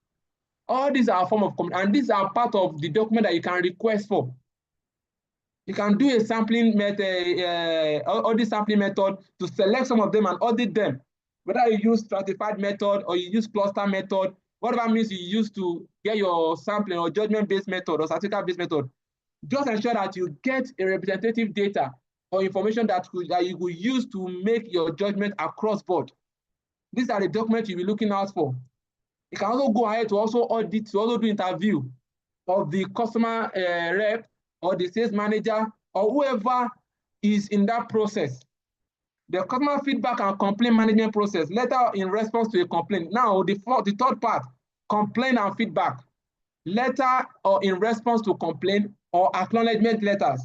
All these are a form of communication, and these are part of the document that you can request for. You can do a sampling method, audit sampling method to select some of them and audit them. Whether you use stratified method or you use cluster method, whatever means you use to get your sampling or judgment-based method or statistical-based method, just ensure that you get a representative data or information that you will use to make your judgment across board. These are the documents you'll be looking out for. You can also go ahead to also audit, to also do interview of the customer rep or the sales manager or whoever is in that process. The customer feedback and complaint management process, letter in response to a complaint. Now, the third part, complaint and feedback. Letter or in response to complaint or acknowledgement letters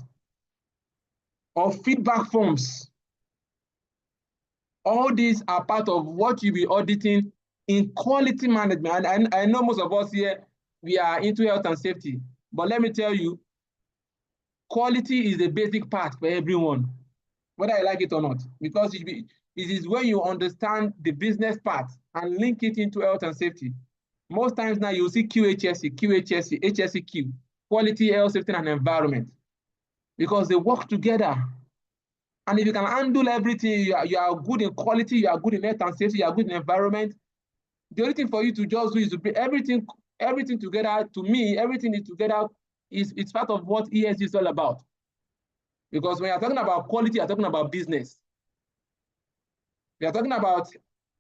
or feedback forms. All these are part of what you'll be auditing in quality management. And I know most of us here, we are into health and safety. But let me tell you, quality is the basic part for everyone, whether I like it or not, because it is when you understand the business part and link it into health and safety. Most times now you'll see QHSE, QHSE, HSEQ, quality, health, safety, and environment, because they work together. And if you can handle everything, you are good in quality, you are good in health and safety, you are good in environment. The only thing for you to just do is to bring everything together. To me, everything is together. It's part of what ESG is all about. Because when you're talking about quality, you're talking about business. You're talking about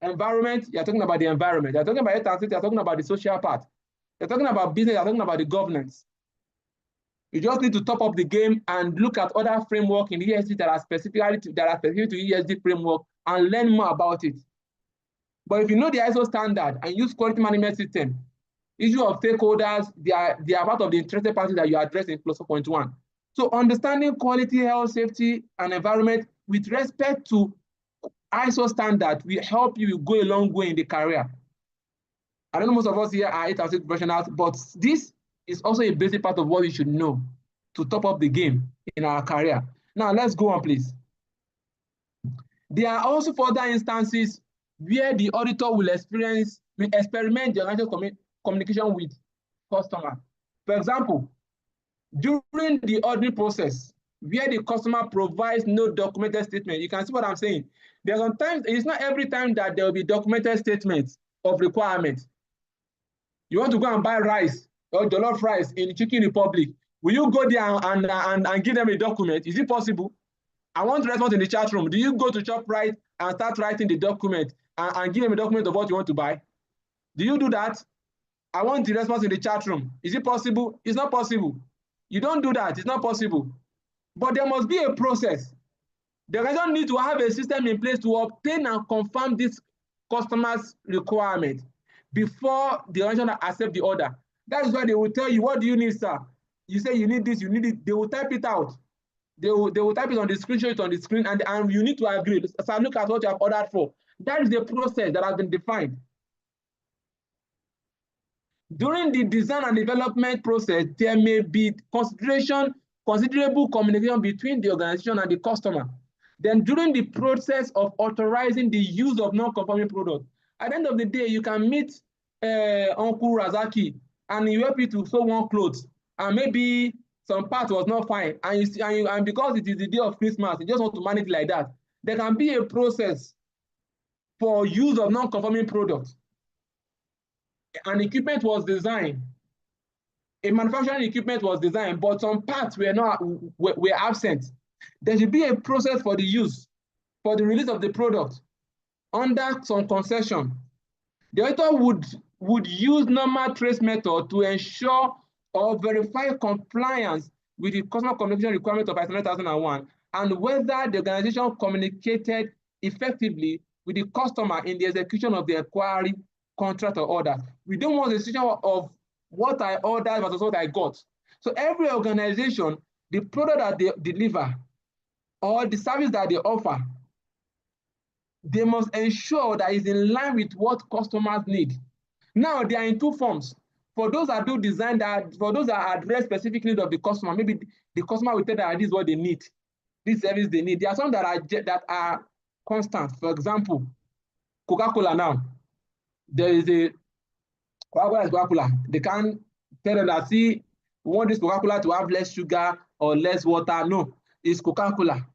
environment, you're talking about the environment. You're talking about health and safety, you're talking about the social part. You're talking about business, you're talking about the governance. You just need to top up the game and look at other framework in ESG that are specific to ESG framework and learn more about it. But if you know the ISO standard and use quality management system, issue of stakeholders, they are part of the interested parties that you address in plus 4.1. So understanding quality, health, safety, and environment with respect to ISO standard will help you go a long way in the career. I don't know most of us here are 8 or 6 professionals, but this is also a basic part of what we should know to top up the game in our career. Now, let's go on, please. There are also further instances where the auditor will experiment the organizational communication with customer. For example, during the auditing process, where the customer provides no documented statement, you can see what I'm saying. There's sometimes, it's not every time that there will be documented statements of requirements. You want to go and buy rice or jollof rice in Chicken Republic. Will you go there and give them a document? Is it possible? I want to respond in the chat room. Do you go to ShopRite and start writing the document and give them a document of what you want to buy? Do you do that? I want the response in the chat room. Is it possible? It's not possible. You don't do that. It's not possible. But there must be a process. The organization needs to have a system in place to obtain and confirm this customer's requirement before the organization accepts the order. That is why they will tell you, what do you need, sir? You say you need this, you need it. They will type it out. They will type it on the screen, show it on the screen, and you need to agree. So look at what you have ordered for. That is the process that has been defined. During the design and development process, there may be considerable communication between the organization and the customer. Then during the process of authorizing the use of non-conforming products, at the end of the day, you can meet Uncle Razaki and he help you to sew one clothes, and maybe some part was not fine, and because it is the day of Christmas, you just want to manage it like that. There can be a process for use of non-conforming products. An equipment was designed, a manufacturing equipment was designed, but some parts were absent. There should be a process for the use, for the release of the product. under some concession. The auditor would use normal trace method to ensure or verify compliance with the customer communication requirement of ISO 9001 and whether the organization communicated effectively with the customer in the execution of the inquiry, contract, or order. We don't want a situation of what I ordered versus what I got. So every organization, the product that they deliver or the service that they offer, they must ensure that it's in line with what customers need. Now, they are in two forms. For those that do design that, for those that address specific needs of the customer, maybe the customer will tell that this is what they need, this service they need. There are some that are constant. For example, Coca-Cola now. There is a Coca-Cola is Coca-Cola. They can't tell them that, see, we want this Coca-Cola to have less sugar or less water. No, it's Coca-Cola.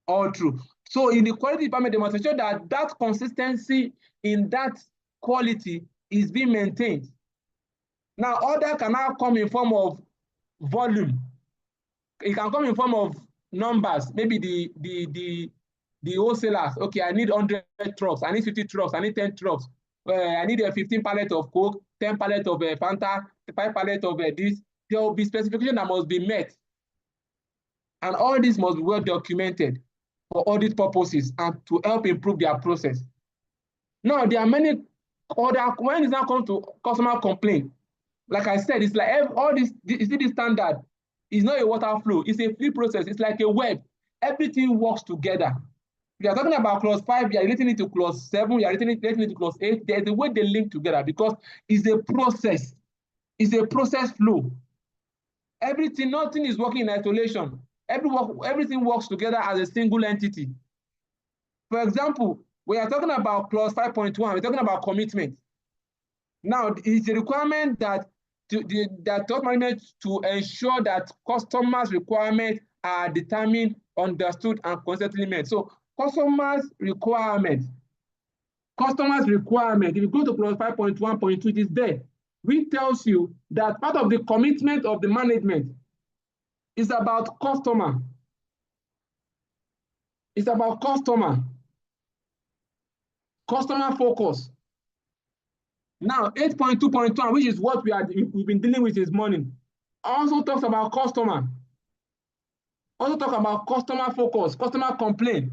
All true. So in the quality department, they must ensure that that consistency in that quality is being maintained. Now, order can now come in form of volume. It can come in form of numbers. Maybe the wholesalers. Okay, I need 100 trucks. I need 50 trucks. I need 10 trucks. I need a 15 pallet of Coke, 10 pallet of Fanta, 5 pallet of this. There will be specification that must be met. And all this must be well documented for audit purposes and to help improve their process. Now, there are many other, when it now comes to customer complaint, like I said, it's like all this, you see this standard, is not a water flow, it's a free process, it's like a web. Everything works together. If you're talking about clause 5, you're relating it to clause 7, you're relating it to clause 8, there's a way they link together because it's a process. It's a process flow. Everything, nothing is working in isolation. Everything works together as a single entity. For example, we are talking about clause 5.1, we're talking about commitment. Now, it's a requirement that top management to ensure that customers' requirements are determined, understood, and consistently met. So, customers' requirement, if you go to clause 5.1.2, it is there, which tells you that part of the commitment of the management is about customer. It's about customer focus. Now, 8.2.1, which is what we've been dealing with this morning, also talks about customer. Also talk about customer focus, customer complaint,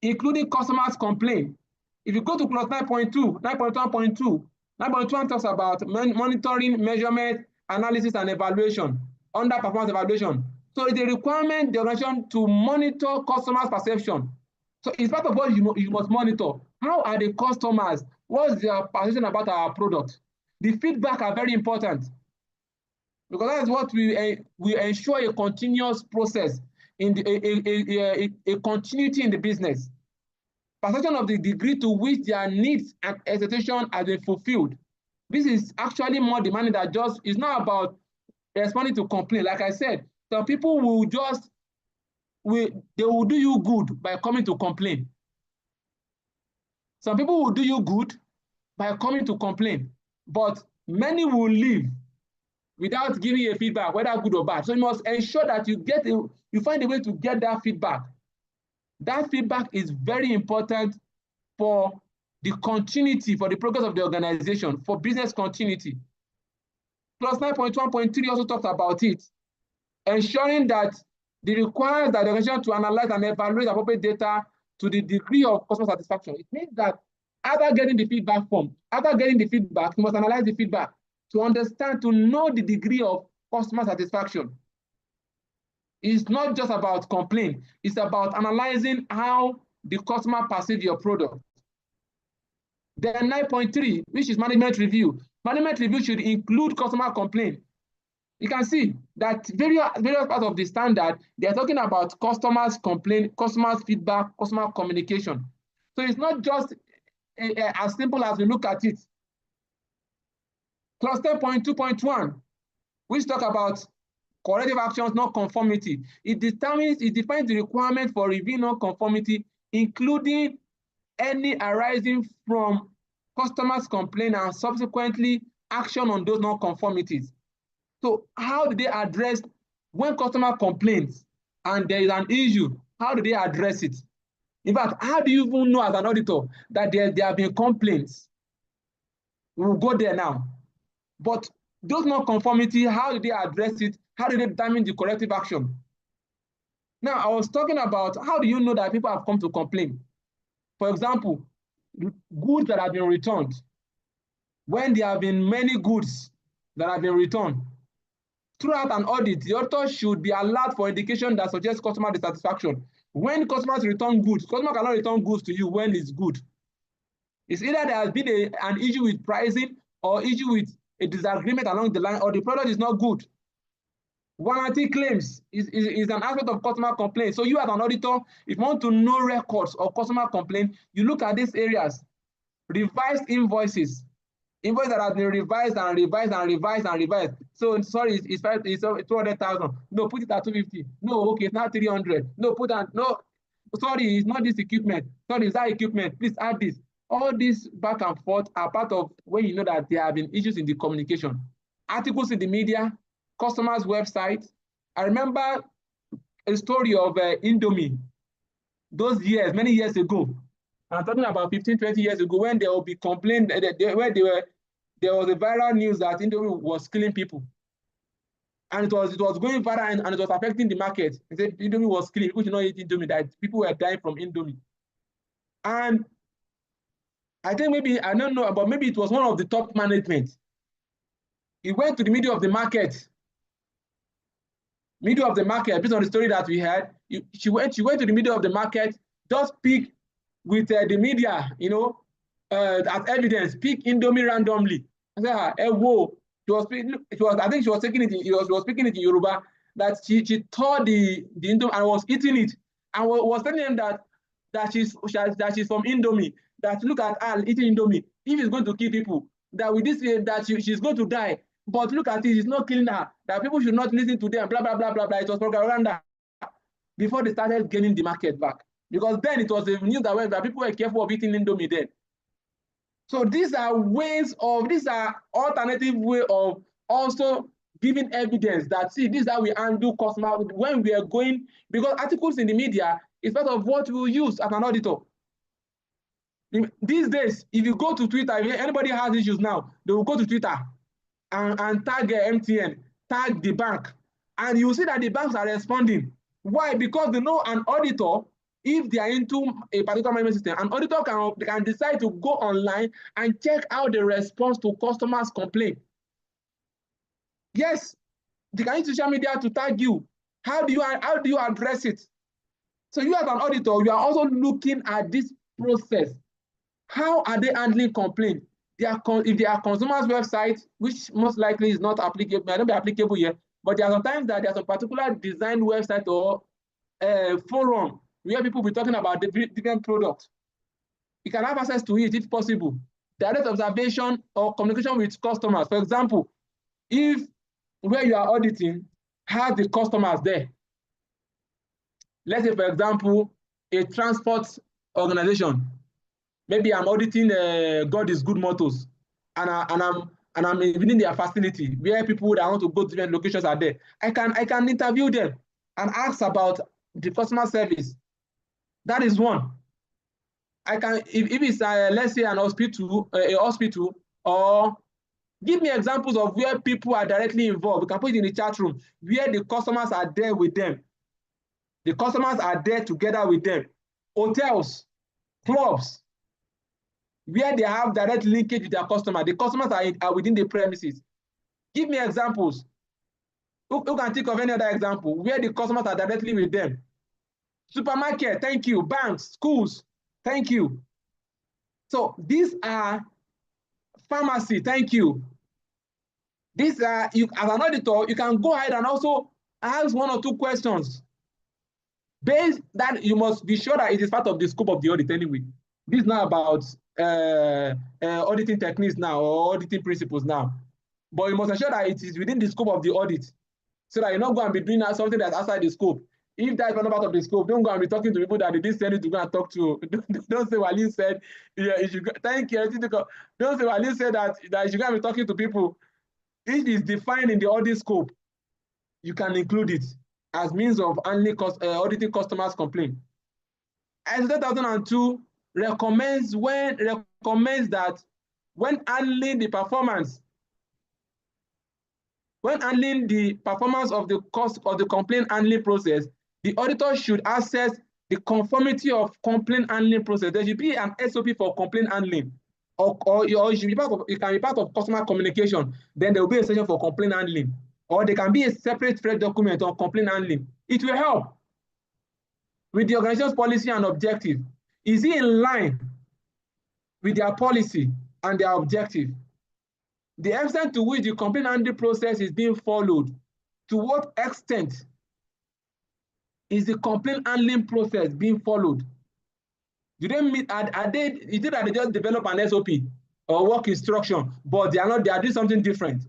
including customers' complaint. If you go to clause 9.2, 9.1.2, 9.1 talks about monitoring, measurement, analysis, and evaluation, under performance evaluation. So it's a requirement, the organization, to monitor customers' perception. So it's part of what you must monitor. How are the customers? What's their perception about our product? The feedback are very important because that's what we ensure a continuous process in a continuity in the business. Perception of the degree to which their needs and expectations are being fulfilled. This is actually more demanding than just, it's not about responding to complaint. Like I said, some people will just, they will do you good by coming to complain. Some people will do you good by coming to complain, but many will leave without giving you a feedback, whether good or bad. So you must ensure that you find a way to get that feedback. That feedback is very important for the continuity, for the progress of the organization, for business continuity. Plus 9.1.3 also talks about it, ensuring that it requires that the organization to analyze and evaluate appropriate data to the degree of customer satisfaction. It means that after getting the feedback form, after getting the feedback, you must analyze the feedback to understand, to know the degree of customer satisfaction. It's not just about complaint, it's about analyzing how the customer perceives your product. Then 9.3, which is management review. Management review should include customer complaint. You can see that various parts of the standard, they are talking about customers' complaint, customers' feedback, customer communication. So it's not just as simple as we look at it. Clause 10.2.1, which talk about corrective actions, non-conformity. It defines the requirement for reviewing non-conformity, including any arising from customers' complaint and subsequently action on those non-conformities. So how do they address when customer complains and there is an issue? How do they address it? In fact, how do you even know as an auditor that there have been complaints? We'll go there now. But those non-conformity, how do they address it? How do they determine the corrective action? Now, I was talking about how do you know that people have come to complain? For example, goods that have been returned. When there have been many goods that have been returned, throughout an audit, the auditor should be allowed for indication that suggests customer dissatisfaction. When customers return goods, customer cannot return goods to you when it's good. It's either there has been an issue with pricing or issue with a disagreement along the line, or the product is not good. Warranty claims is an aspect of customer complaint. So you as an auditor, if you want to know records of customer complaint, you look at these areas. Revised invoices. Invoice that has been revised and revised and revised and revised. So sorry, it's 200,000. No, put it at 250. No, okay, it's now 300. No, put that. No, sorry, it's not this equipment. Sorry, it's that equipment. Please add this. All this back and forth are part of when you know that there have been issues in the communication. Articles in the media, customers' website. I remember a story of Indomie. Those years, many years ago. I'm talking about 15, 20 years ago, when there will be complaint, where there was a viral news that Indomie was killing people. And it was going viral and it was affecting the market. They said Indomie was killing people, should not eat Indomie, that people were dying from Indomie. And I think maybe, I don't know, but maybe it was one of the top management. He went to the middle of the market. Based on the story that we had, she went to the middle of the market, just pick with the media, as evidence, pick Indomie randomly. I said, hey, whoa. I think she was speaking it in Yoruba, that she tore the Indomie and was eating it, and was telling them that she's from Indomie, that look at her eating Indomie. If it's going to kill people, that with this, that she's going to die. But look at it, it's not killing her, that people should not listen to them, blah, blah, blah, blah, blah. It was propaganda before they started gaining the market back. Because then it was a news that people were careful of eating Indomie then. So these are alternative way of also giving evidence that, see, this is how we handle customer when we are going, because articles in the media is part of what we will use as an auditor. These days, if you go to Twitter, if anybody has issues now, they will go to Twitter and tag MTN, tag the bank, and you see that the banks are responding. Why? Because they know an auditor, if they are into a particular management system, an auditor can decide to go online and check how they respond to customers' complaint. Yes, they can use social media to tag you. How do you address it? So you as an auditor, you are also looking at this process. How are they handling complaint? If they are consumers' websites, which most likely is not applicable, might not be applicable here, but there are sometimes that there's a particular design website or forum where people will be talking about different products. You can have access to it if possible. Direct observation or communication with customers. For example, if where you are auditing has the customers there. Let's say, for example, a transport organization. Maybe I'm auditing God is Good Motors, and I'm within their facility where people that want to go to different locations are there. I can interview them and ask about the customer service. That is one. I can, if it's let's say a hospital, or give me examples of where people are directly involved. We can put it in the chat room where the customers are there with them. The customers are there together with them. Hotels, clubs, where they have direct linkage with their customer. The customers are within the premises. Give me examples. Who can think of any other example where the customers are directly with them? Supermarket, thank you. Banks, schools, thank you. So these are pharmacy, thank you. These are, as an auditor, you can go ahead and also ask one or two questions. Based that you must be sure that it is part of the scope of the audit anyway. This is not about auditing techniques now or auditing principles now. But you must ensure that it is within the scope of the audit, so that you're not going to be doing something that's outside the scope. If that is not part of the scope, don't go and be talking to people that they didn't send you to go and talk to. Don't say Wali said, yeah, you should go, thank you. Don't say Wali said that you should go and be talking to people. It is defined in the audit scope. You can include it as means of only auditing customers' complaint. ISO 10002 recommends that when handling the performance of the cost of the complaint handling process, the auditor should assess the conformity of complaint handling process. There should be an SOP for complaint handling, or it should be it can be part of customer communication. Then there will be a section for complaint handling, or there can be a separate Fred document on complaint handling. It will help with the organization's policy and objective. Is it in line with their policy and their objective? The extent to which the complaint handling process is being followed, to what extent is the complaint handling process being followed? Do they meet, is it that they just develop an SOP or work instruction, but they are doing something different?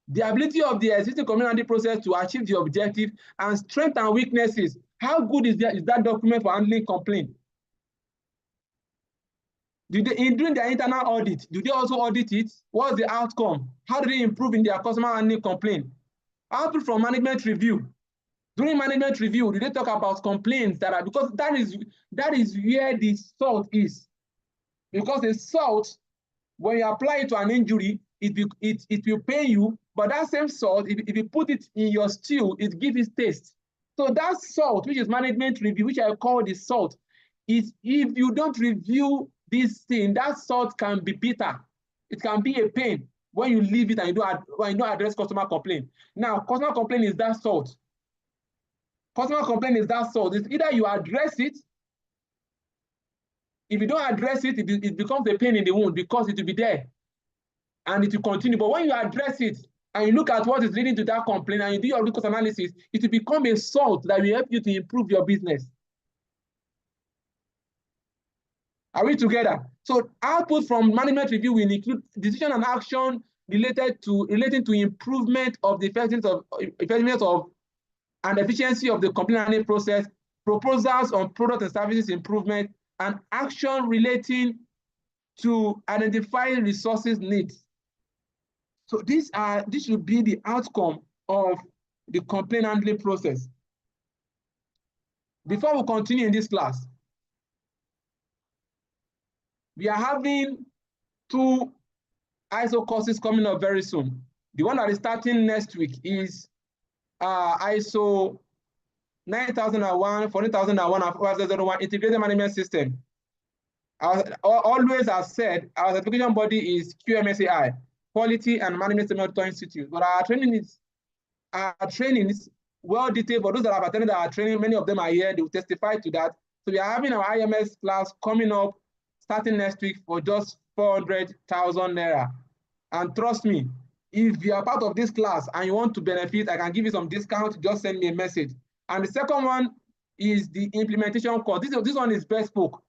The ability of the existing complaint handling process to achieve the objective and strengths and weaknesses. How good is that document for handling complaint? During their internal audit, do they also audit it? What's the outcome? How do they improve in their customer handling complaint? Output from management review. During management review, do they talk about complaints that are, because that is where the salt is. Because the salt, when you apply it to an injury, it will pain you, but that same salt, if you put it in your stew, it gives it taste. So that salt, which is management review, which I call the salt, is if you don't review this thing, that salt can be bitter. It can be a pain when you leave it and you don't address customer complaint. Now, customer complaint is that salt. Customer complaint is that salt. It's either you address it. If you don't address it, it becomes a pain in the wound because it will be there and it will continue. But when you address it and you look at what is leading to that complaint and you do your root cause analysis, it will become a salt that will help you to improve your business. Are we together? So output from management review will include decision and action relating to improvement of the effectiveness of and efficiency of the complaint handling process, proposals on product and services improvement, and action relating to identifying resources needs. So this should be the outcome of the complaint handling process. Before we continue in this class, we are having 2 ISO courses coming up very soon. The one that is starting next week is ISO 9001, 14001, and 5001 Integrated Management System. Always as said, our certification body is QMSAI, Quality and Management Monitoring Institute. But our training is well detailed. For those that have attended our training, many of them are here, they will testify to that. So we are having our IMS class coming up starting next week for just 400,000 naira. And trust me, if you are part of this class and you want to benefit, I can give you some discount. Just send me a message. And the second one is the implementation course. This one is bespoke.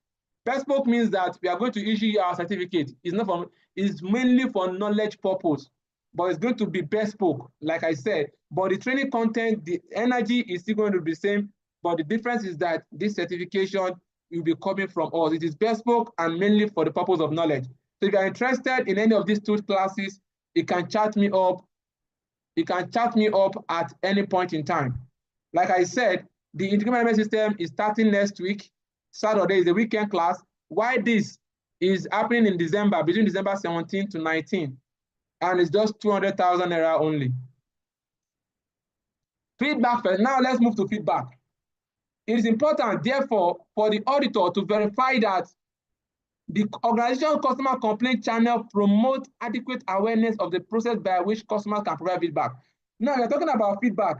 Bespoke means that we are going to issue you our certificate. It's mainly for knowledge purpose, but it's going to be bespoke, like I said. But the training content, the energy is still going to be the same, but the difference is that this certification will be coming from us. It is bespoke and mainly for the purpose of knowledge. So if you are interested in any of these 2 classes, you can chat me up. You can chat me up at any point in time. Like I said, the integrated management system is starting next week. Saturday is the weekend class. Why this is happening in December, between December 17 to 19, and it's just 200,000 naira only. Feedback first. Now let's move to feedback. It is important, therefore, for the auditor to verify that the organizational customer complaint channel promotes adequate awareness of the process by which customers can provide feedback. Now, we're talking about feedback.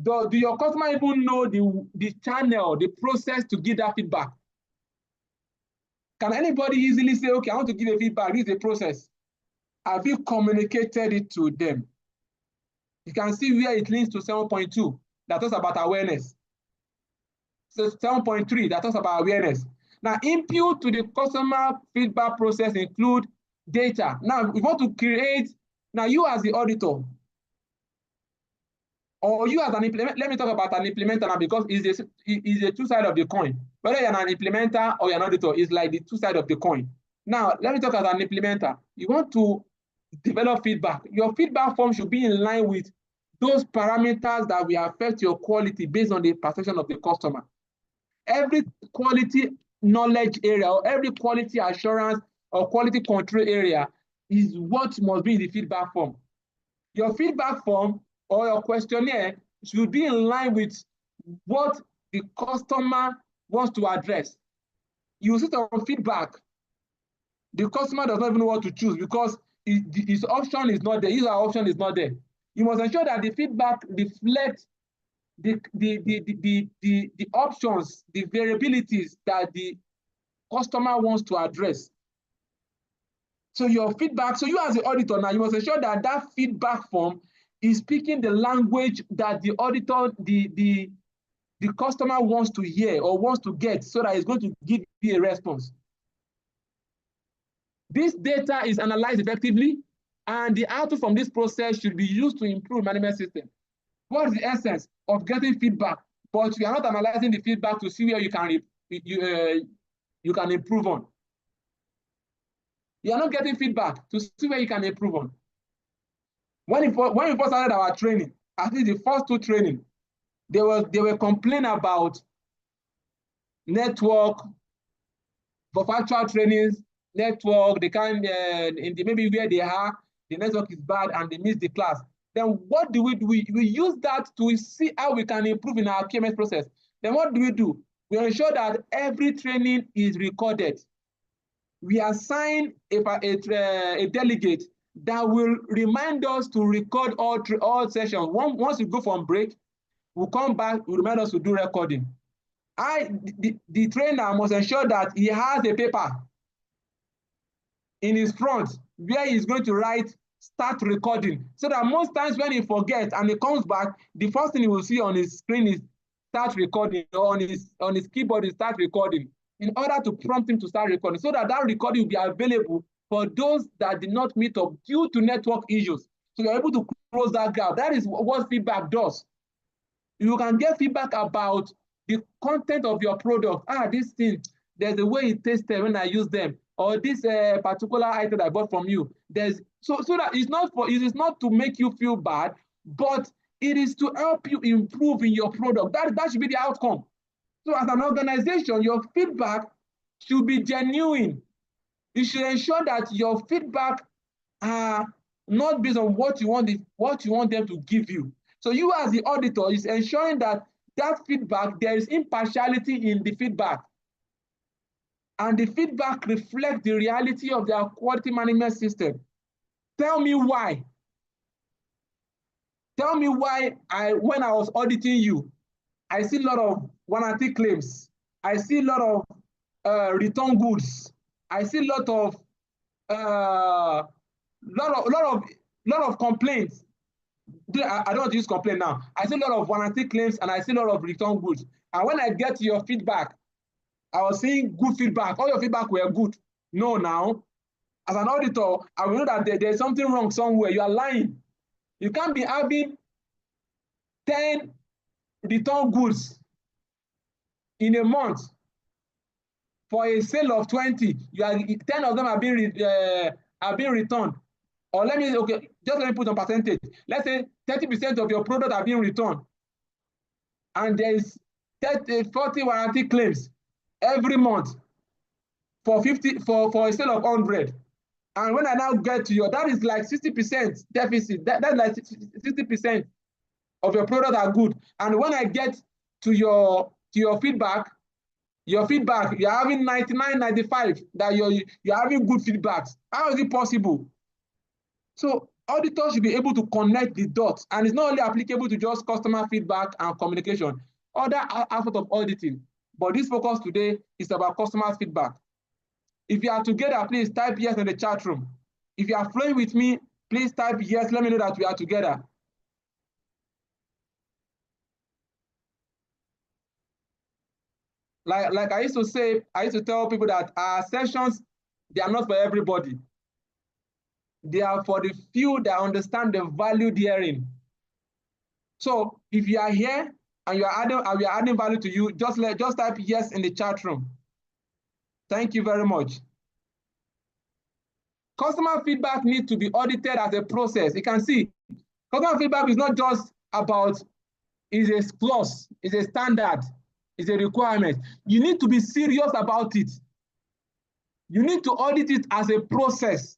Do your customer even know the channel, the process to give that feedback? Can anybody easily say, okay, I want to give a feedback, this is the process? Have you communicated it to them? You can see where it links to 7.2, that talks about awareness. So 7.3, that talks about awareness. Now, input to the customer feedback process include data. Now, we want to create, now you as the auditor, or you as an implementer, let me talk about an implementer now, because it's the 2 sides of the coin. Whether you're an implementer or you're an auditor, it's like the 2 sides of the coin. Now, let me talk as an implementer. You want to develop feedback. Your feedback form should be in line with those parameters that will affect your quality based on the perception of the customer. every quality knowledge area or every quality assurance or quality control area is what must be in the feedback form. Your feedback form or your questionnaire should be in line with what the customer wants to address. You sit on feedback, the customer does not even know what to choose because his option is not there, his option is not there. You must ensure that the feedback reflects the options, the variabilities that the customer wants to address. So your feedback, so you as the auditor now, you must ensure that that feedback form is speaking the language that the auditor, the customer wants to hear or wants to get, so that it's going to give you a response. This data is analyzed effectively, and the output from this process should be used to improve management system. What is the essence of getting feedback? But we are not analyzing the feedback to see where you can improve on. You are not getting feedback to see where you can improve on. When we first started our training, at least the first 2 training, they were complaining about network for factual trainings. Network, they can't maybe where they are, the network is bad and they miss the class. Then what do? We use that to see how we can improve in our KMS process. Then what do? We ensure that every training is recorded. We assign a delegate that will remind us to record all sessions. Once we go from break, we'll come back, we'll remind us to do recording. The trainer must ensure that he has a paper in his front where he's going to write start recording, so that most times when he forgets and he comes back, the first thing he will see on his screen is start recording, or on his keyboard is start recording, in order to prompt him to start recording, so that recording will be available for those that did not meet up due to network issues. So you're able to close that gap. That is what feedback does. You can get feedback about the content of your product. This thing, there's a way it tasted when I use them, or this particular item I bought from you. So that it is not to make you feel bad, but it is to help you improve in your product. That should be the outcome. So as an organization, your feedback should be genuine. You should ensure that your feedback are not based on what you want them to give you. So you as the auditor is ensuring that feedback, there is impartiality in the feedback. And the feedback reflects the reality of their quality management system. Tell me why. Tell me why when I was auditing you, I see a lot of warranty claims. I see a lot of return goods. I see a lot of complaints. I don't want to use complaint now. I see a lot of warranty claims and I see a lot of return goods. And when I get to your feedback, I was seeing good feedback. All your feedback were good. No, now, as an auditor, I will know that there's something wrong somewhere. You are lying. You can't be having 10 return goods in a month for a sale of 20. 10 of them are being returned. Or let me put on percentage. Let's say 30% of your product are being returned, and there is 40 warranty claims every month for a sale of 100. And when I now get to that is like 60% deficit. That's like 60% of your product are good. And when I get to your feedback, you're having 99, 95, that you're having good feedbacks. How is it possible? So auditors should be able to connect the dots, and it's not only applicable to just customer feedback and communication, other aspects of auditing. But this focus today is about customer feedback. If you are together, please type yes in the chat room. If you are flowing with me, please type yes. Let me know that we are together. Like I used to say, I used to tell people that our sessions, they are not for everybody. They are for the few that understand the value therein. So if you are here and we are adding value to you, just type yes in the chat room. Thank you very much. Customer feedback needs to be audited as a process. You can see, customer feedback is not just about, is a clause, is a standard. It's a requirement. You need to be serious about it. You need to audit it as a process,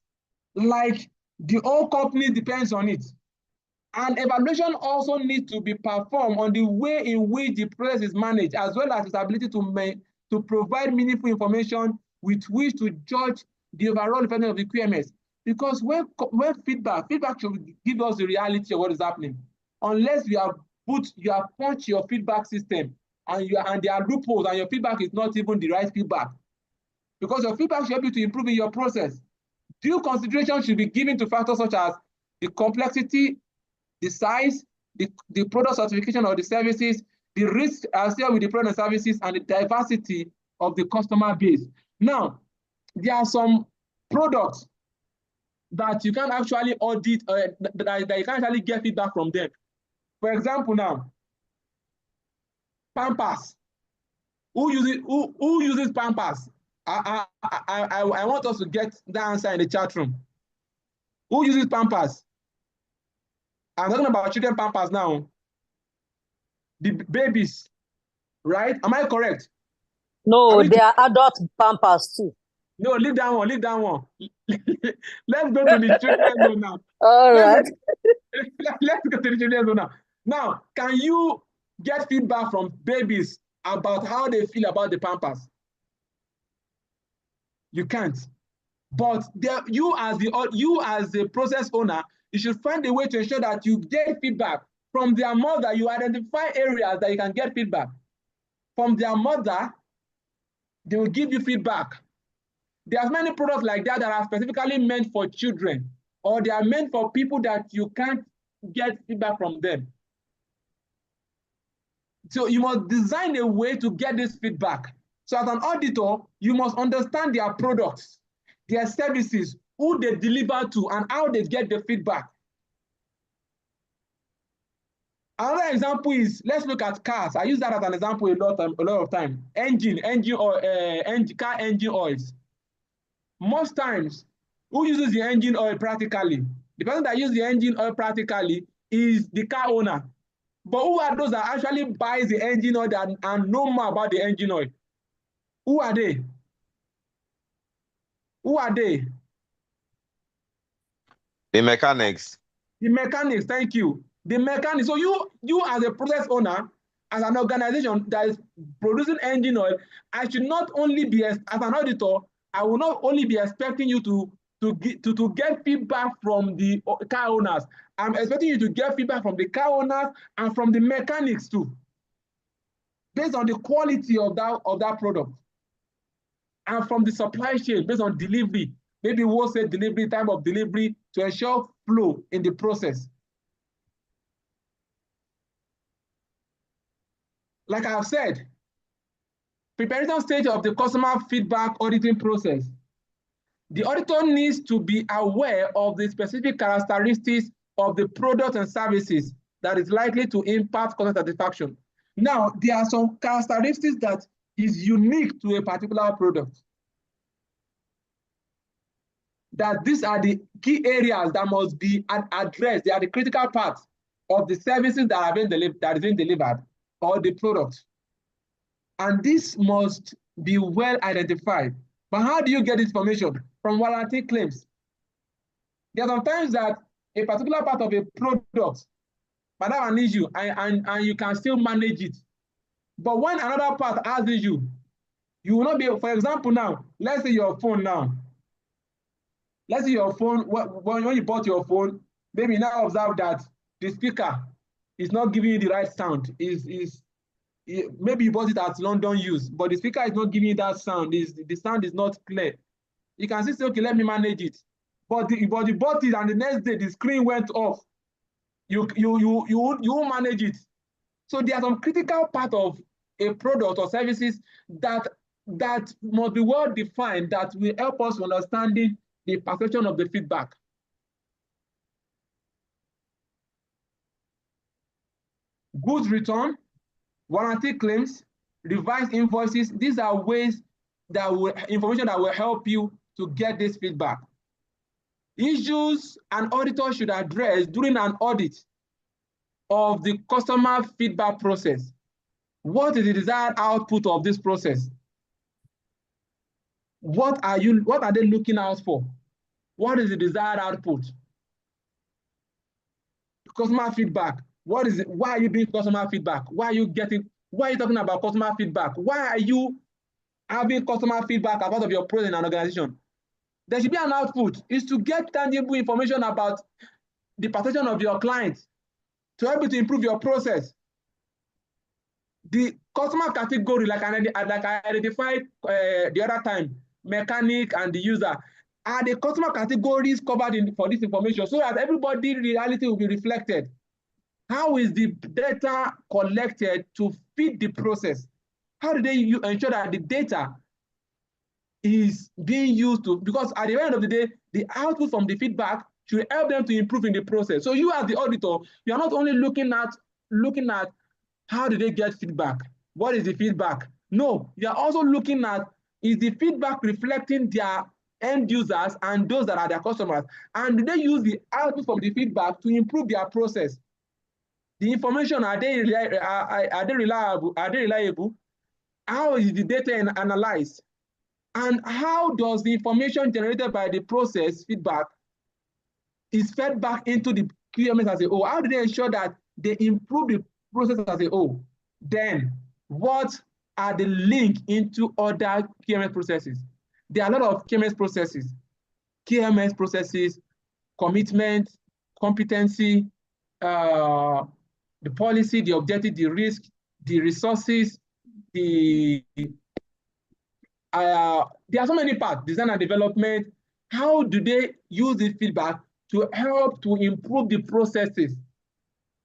like the whole company depends on it. And evaluation also needs to be performed on the way in which the process is managed, as well as its ability to provide meaningful information with which to judge the overall effectiveness of the QMS. Because when feedback should give us the reality of what is happening. Unless you have punched your feedback system and there are loopholes and your feedback is not even the right feedback. Because your feedback should help you to improve in your process. Due consideration should be given to factors such as the complexity, the size, the product certification of the services, the risk associated with the product and services, and the diversity of the customer base. Now, there are some products that you can actually audit, that you can actually get feedback from them. For example, now, Pampers. Who uses Pampers? I want us to get the answer in the chat room. Who uses Pampers? I'm talking about children Pampers now. The babies, right? Am I correct? No, they are adult Pampers too. No, leave that one. Leave that one. Let's go to the children zone now. All right. Let's go to the children zone now. Now, can you get feedback from babies about how they feel about the Pampers? You can't. But you as the process owner, you should find a way to ensure that you get feedback from their mother. You identify areas that you can get feedback from their mother. They will give you feedback. There's many products like that that are specifically meant for children, or they are meant for people that you can't get feedback from them. So you must design a way to get this feedback. So as an auditor, you must understand their products, their services, who they deliver to, and how they get the feedback. Another example is, let's look at cars. I use that as an example a lot of time. Car engine oils. Most times, who uses the engine oil practically? The person that uses the engine oil practically is the car owner. But who are those that actually buy the engine oil and know more about the engine oil? Who are they? Who are they? The mechanics. The mechanics, thank you. The mechanics. So you as a process owner, as an organization that is producing engine oil, I should not only be, as an auditor, I will not only be expecting you to get feedback from the car owners. I'm expecting you to get feedback from the car owners and from the mechanics too, based on the quality of that product, and from the supply chain based on delivery, maybe wholesale delivery, time of delivery, to ensure flow in the process. Like I have said, preparation stage of the customer feedback auditing process. The auditor needs to be aware of the specific characteristics of the products and services that is likely to impact customer satisfaction. Now, there are some characteristics that is unique to a particular product. That these are the key areas that must be addressed. They are the critical parts of the services that is being delivered, or the product. And this must be well identified. But how do you get this information? From warranty claims. There are sometimes that a particular part of a product might have an issue and you can still manage it. But when another part has issue, you will not be able, for example, now, let's say your phone now. Let's say your phone, when you bought your phone, maybe you now observe that the speaker is not giving you the right sound. Maybe you bought it at London use, but the speaker is not giving you that sound. The sound is not clear. You can say, okay, let me manage it. But you bought it, and the next day the screen went off. You manage it. So there are some critical part of a product or services that must be well defined, that will help us understanding the perception of the feedback. Goods return, warranty claims, revised invoices. These are ways information that will help you to get this feedback. Issues an auditor should address during an audit of the customer feedback process. What is the desired output of this process? What are they looking out for? What is the desired output? Customer feedback. What is it? Why are you doing customer feedback? Why are you talking about customer feedback? Why are you having customer feedback as part of your process in an organization? There should be an output. Is to get tangible information about the perception of your clients to help you to improve your process. The customer category, like I identified the other time, mechanic and the user, are the customer categories covered for this information so that everybody reality will be reflected. How is the data collected to feed the process? How do they ensure that the data is being used to, because at the end of the day, the output from the feedback should help them to improve in the process. So you as the auditor, you are not only looking at how do they get feedback? What is the feedback? No, you are also looking at, is the feedback reflecting their end users and those that are their customers? And do they use the output from the feedback to improve their process? The information, are they reliable? Are they reliable? How is the data analyzed? And how does the information generated by the process feedback is fed back into the QMS as a whole? How do they ensure that they improve the process as a whole? Then, what are the link into other QMS processes? There are a lot of QMS processes. QMS processes, commitment, competency, the policy, the objective, the risk, the resources, there are so many parts, design and development. How do they use the feedback to help to improve the processes?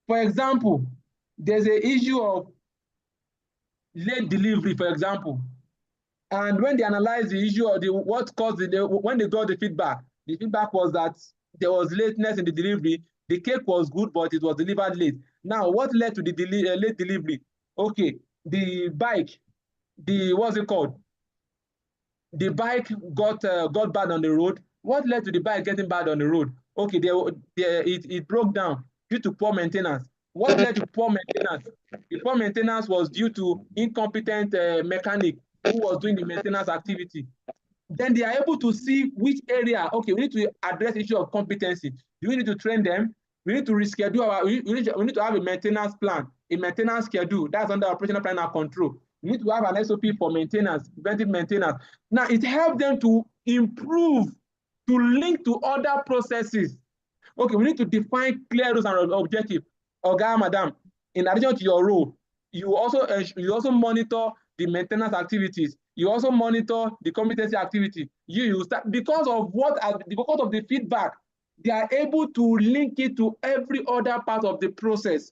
For example, there's an issue of late delivery, for example. And when they analyze the issue of what caused when they got the feedback was that there was lateness in the delivery. The cake was good, but it was delivered late. Now, what led to the late delivery? Okay, the bike, what's it called? The bike got bad on the road. What led to the bike getting bad on the road? Okay, it broke down due to poor maintenance. What led to poor maintenance? The poor maintenance was due to incompetent mechanic who was doing the maintenance activity. Then they are able to see which area, okay, we need to address the issue of competency. Do we need to train them? We need to reschedule we need to have a maintenance plan, a maintenance schedule. That's under operational plan and control. We need to have an SOP for maintenance, preventive maintenance. Now, it helps them to improve, to link to other processes. Okay, we need to define clear rules and objectives. Oga, madam, in addition to your role, you also monitor the maintenance activities. You also monitor the competency activity. You start, because of the feedback, they are able to link it to every other part of the process.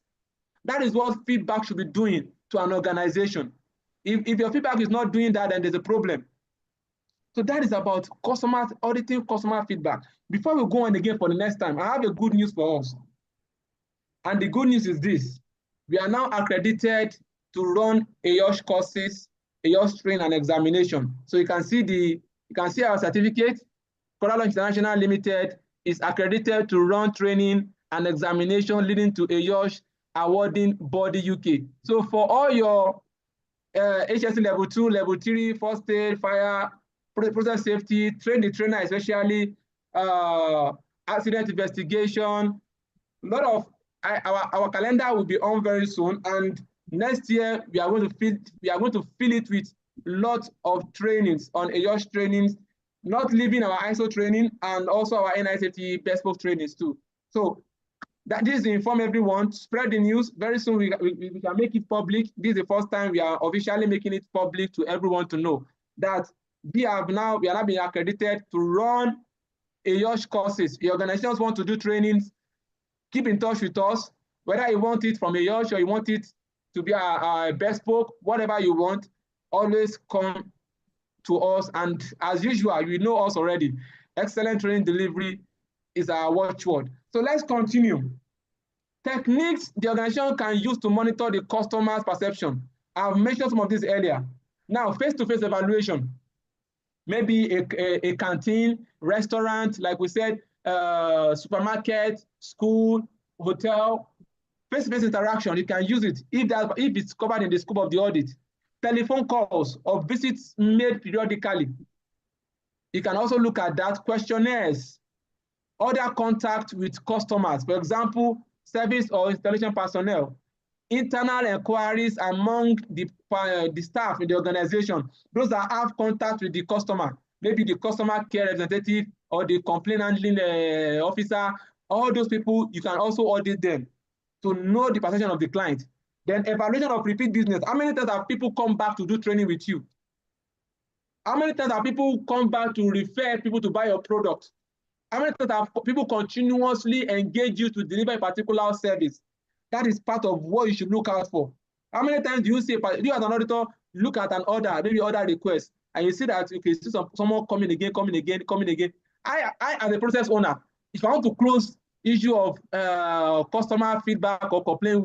That is what feedback should be doing to an organization. If your feedback is not doing that, then there's a problem. So that is about auditing customer feedback. Before we go on again for the next time, I have a good news for us. And the good news is this: we are now accredited to run AYOSH courses, AYOSH training and examination. So you can see our certificate. Coral International Limited is accredited to run training and examination leading to AYOSH awarding body UK. So for all your HSC level 2, level 3, first aid, fire, process safety, train the trainer, especially accident investigation. A lot of our calendar will be on very soon, and next year we are going to fill it with lots of trainings on AYOSH trainings, not leaving our ISO training and also our NICT bespoke trainings too. So that is to inform everyone, spread the news. Very soon we can make it public. This is the first time we are officially making it public to everyone to know that we are now being accredited to run AYOSH courses. Your organizations want to do trainings, keep in touch with us, whether you want it from AYOSH or you want it to be a bespoke, whatever you want, always come to us. And as usual, you know us already. Excellent training delivery is our watchword. So let's continue. Techniques the organization can use to monitor the customer's perception. I've mentioned some of this earlier. Now, face-to-face evaluation. Maybe a canteen, restaurant, like we said, supermarket, school, hotel. Face-to-face interaction, you can use it if it's covered in the scope of the audit. Telephone calls or visits made periodically. You can also look at that. Questionnaires, other contact with customers, for example, service or installation personnel, internal inquiries among the staff in the organization, those that have contact with the customer, maybe the customer care representative or the complaint handling officer, all those people, you can also audit them to know the perception of the client. Then evaluation of repeat business. How many times have people come back to do training with you? How many times have people come back to refer people to buy your product? How many times have people continuously engage you to deliver a particular service? That is part of what you should look out for. How many times do you see, you as an auditor, look at an order, maybe order request, and you see that, okay, see someone coming again. I as a process owner, if I want to close issue of customer feedback or complaint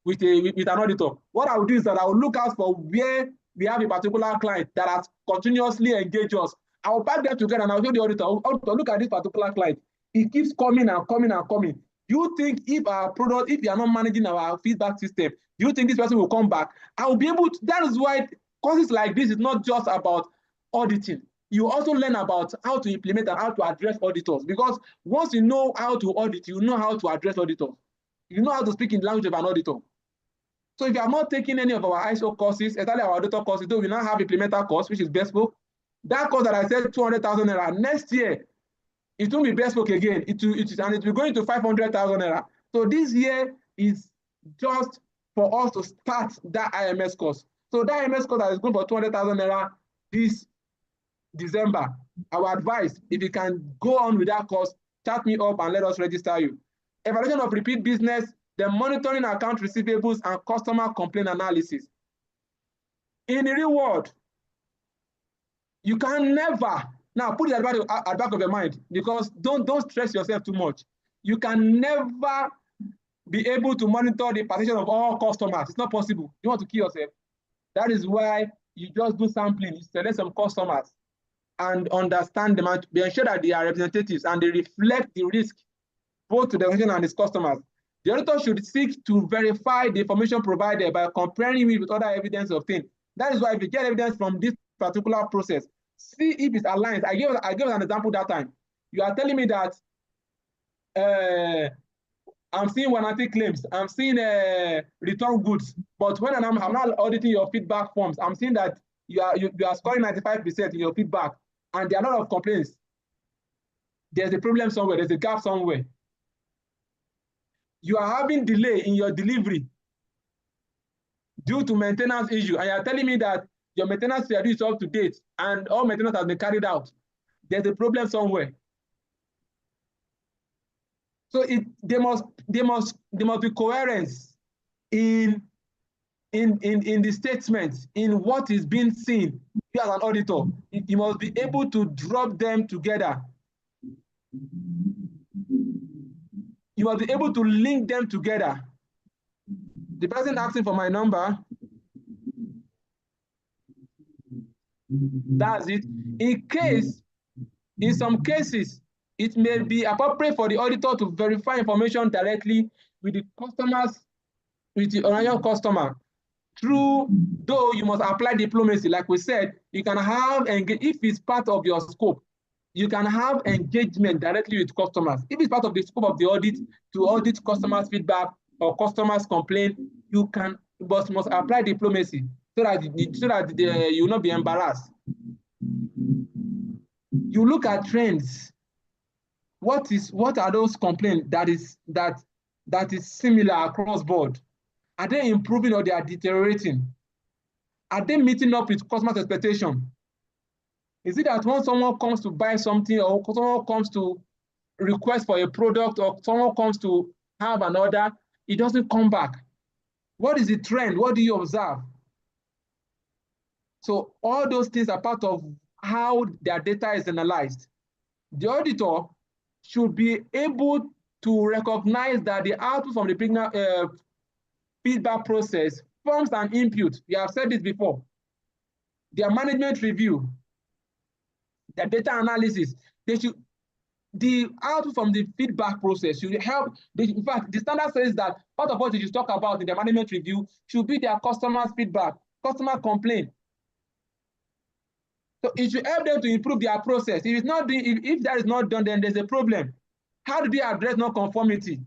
with an auditor, what I will do is that I will look out for where we have a particular client that has continuously engaged us. I will pack them together and I'll show the auditor, look at this particular client. It keeps coming and coming and coming. Do you think if our product, if you are not managing our feedback system, do you think this person will come back? I will be able to, that is why courses like this is not just about auditing. You also learn about how to implement and how to address auditors, because once you know how to audit, you know how to address auditors. You know how to speak in the language of an auditor. So if you are not taking any of our ISO courses, especially our auditor courses, though we now have implementer course, which is bespoke, that course that I said 200,000 naira, next year, it won't be bespoke again. It will be going to 500,000 naira. So this year is just for us to start that IMS course. So that IMS course that is going for 200,000 naira this December, our advice, if you can go on with that course, chat me up and let us register you. Evaluation of repeat business, the monitoring account receivables and customer complaint analysis. In the real world, you can never, now put it at the back of your mind, because don't stress yourself too much. You can never be able to monitor the perception of all customers. It's not possible. You want to kill yourself. That is why you just do sampling. You select some customers and understand them and be sure that they are representatives and they reflect the risk both to the organization and its customers. The auditor should seek to verify the information provided by comparing it with other evidence obtained. That is why if you get evidence from this particular process, see if it aligns. I gave an example that time. You are telling me that I'm seeing warranty claims, I'm seeing return goods, but when I'm not auditing your feedback forms, I'm seeing that you are scoring 95% in your feedback, and there are a lot of complaints. There's a problem somewhere, there's a gap somewhere. You are having delay in your delivery due to maintenance issue, and you are telling me that your maintenance schedule is up to date and all maintenance has been carried out. There's a problem somewhere. So there must be coherence in the statement, in what is being seen. You as an auditor, you must be able to drop them together. You must be able to link them together. The person asking for my number, that's it. In some cases, it may be appropriate for the auditor to verify information directly with the customers, with the original customer. True, though you must apply diplomacy, like we said, you can have, if it's part of your scope, you can have engagement directly with customers. If it's part of the scope of the audit, to audit customers' feedback or customers' complaint, you must apply diplomacy so that you will not be embarrassed. You look at trends. What are those complaints that is similar across board? Are they improving or they are deteriorating? Are they meeting up with customers' expectation? Is it that when someone comes to buy something, or someone comes to request for a product, or someone comes to have an order, it doesn't come back? What is the trend? What do you observe? So all those things are part of how their data is analyzed. The auditor should be able to recognize that the output from the feedback process forms an input. We have said this before. Their management review, their data analysis, they should the output from the feedback process should help. In fact, the standard says that part of what you should talk about in the management review should be their customers' feedback, customer complaint. So it should help them to improve their process. If it's not doing, if that is not done, then there's a problem. How do they address non-conformity?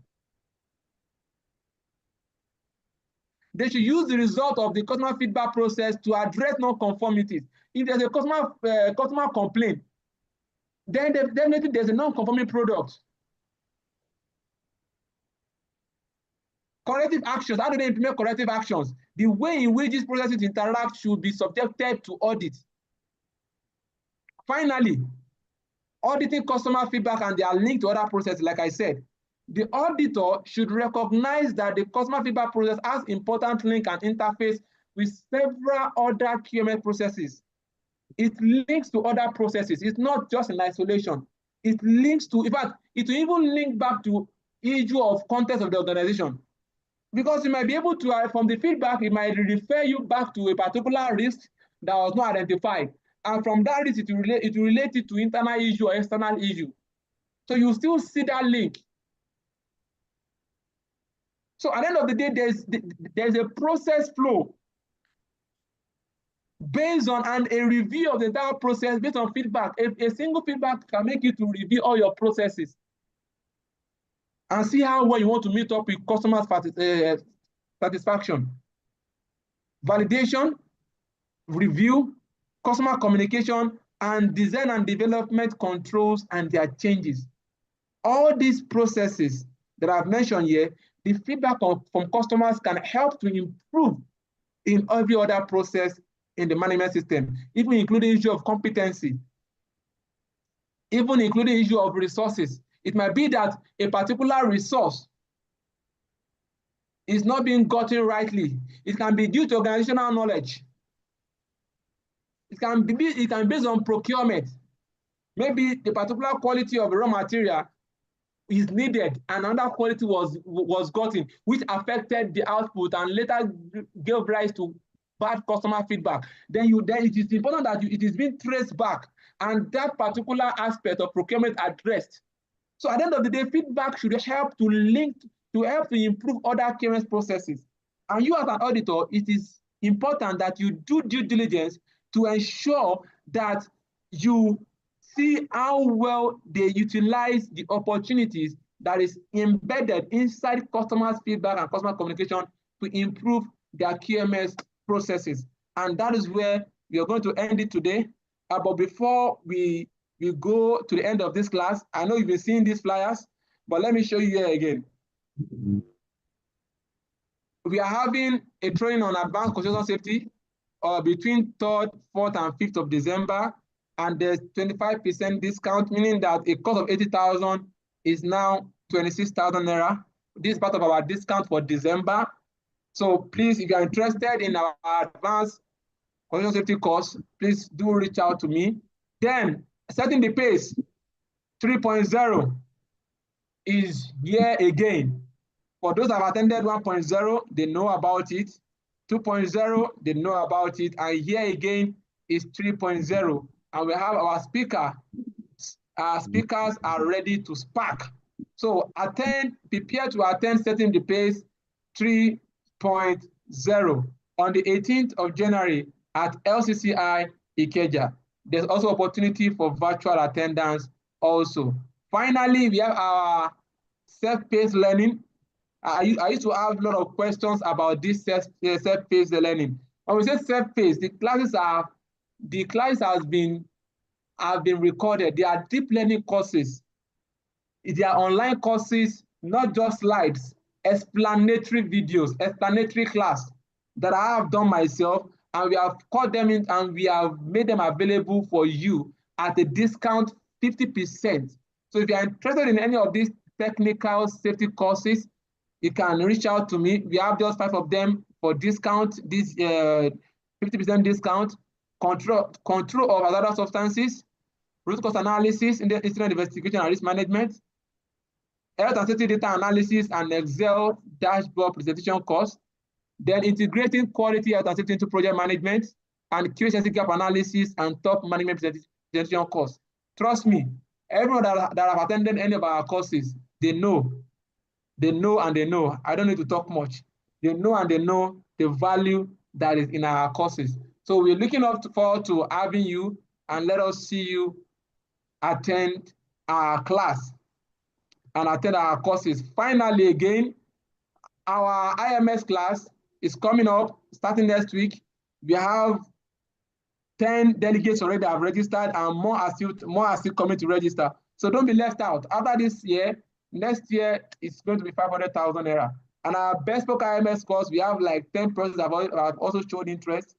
They should use the result of the customer feedback process to address non-conformities. If there's a customer complaint, then definitely there's a non-conforming product. Corrective actions, how do they implement corrective actions? The way in which these processes interact should be subjected to audit. Finally, auditing customer feedback and their link to other processes, like I said. The auditor should recognize that the customer feedback process has important link and interface with several other QMS processes. It links to other processes. It's not just in isolation. It links to, in fact, it will even link back to issue of context of the organization. Because you might be able to, from the feedback, it might refer you back to a particular risk that was not identified. And from that risk, it will relate it to internal issue or external issue. So you still see that link. So at the end of the day, there's a process flow based on and a review of the entire process based on feedback. A single feedback can make you to review all your processes and see how well you want to meet up with customer satisfaction. Validation, review, customer communication, and design and development controls and their changes. All these processes that I've mentioned here, the feedback from customers can help to improve in every other process in the management system, even including issue of competency, even including issue of resources. It might be that a particular resource is not being gotten rightly. It can be due to organizational knowledge. It can be based on procurement. Maybe the particular quality of the raw material is needed and another quality was gotten, which affected the output and later gave rise to bad customer feedback. Then it is important that it is being traced back and that particular aspect of procurement addressed. So at the end of the day, feedback should help to improve other QMS processes. And you as an auditor, it is important that you do due diligence to ensure that you see how well they utilize the opportunities that is embedded inside customers' feedback and customer communication to improve their QMS processes. And that is where we are going to end it today. But before we go to the end of this class, I know you've been seeing these flyers, but let me show you here again. We are having a training on advanced construction safety between 3rd, 4th, and 5th of December. And there's 25% discount, meaning that a cost of 80,000 is now 26,000 naira. This is part of our discount for December. So please, if you are interested in our advanced construction safety course, please do reach out to me. Then, setting the pace 3.0 is here again. For those that have attended 1.0, they know about it. 2.0, they know about it. And here again is 3.0. And we have our speaker. Our speakers are ready to spark. So prepare to attend Setting the Pace 3.0 on the 18th of January at LCCI Ikeja. There's also opportunity for virtual attendance also. Finally, we have our self-paced learning. I used to have a lot of questions about this self-paced learning. When we say self-paced, the classes have been recorded. They are deep learning courses. They are online courses, not just slides, explanatory videos, explanatory class that I have done myself, and we have caught them in and we have made them available for you at a discount 50%. So if you are interested in any of these technical safety courses, you can reach out to me. We have just 5 of them for discount, this 50% discount, control of hazardous substances, root cause analysis, incident investigation and risk management, health and safety data analysis and Excel dashboard presentation course, then integrating quality health and safety into project management, and QA gap analysis and top management presentation course. Trust me, Everyone that have attended any of our courses, they know. They know and they know. I don't need to talk much. They know and they know the value that is in our courses. So we're looking forward to having you, and let us see you attend our class and attend our courses. Finally, again, our IMS class is coming up starting next week. We have 10 delegates already have registered, and more are still coming to register. So don't be left out. After this year, next year it's going to be 500,000 naira. And our bespoke IMS course, we have like 10 persons that have also showed interest.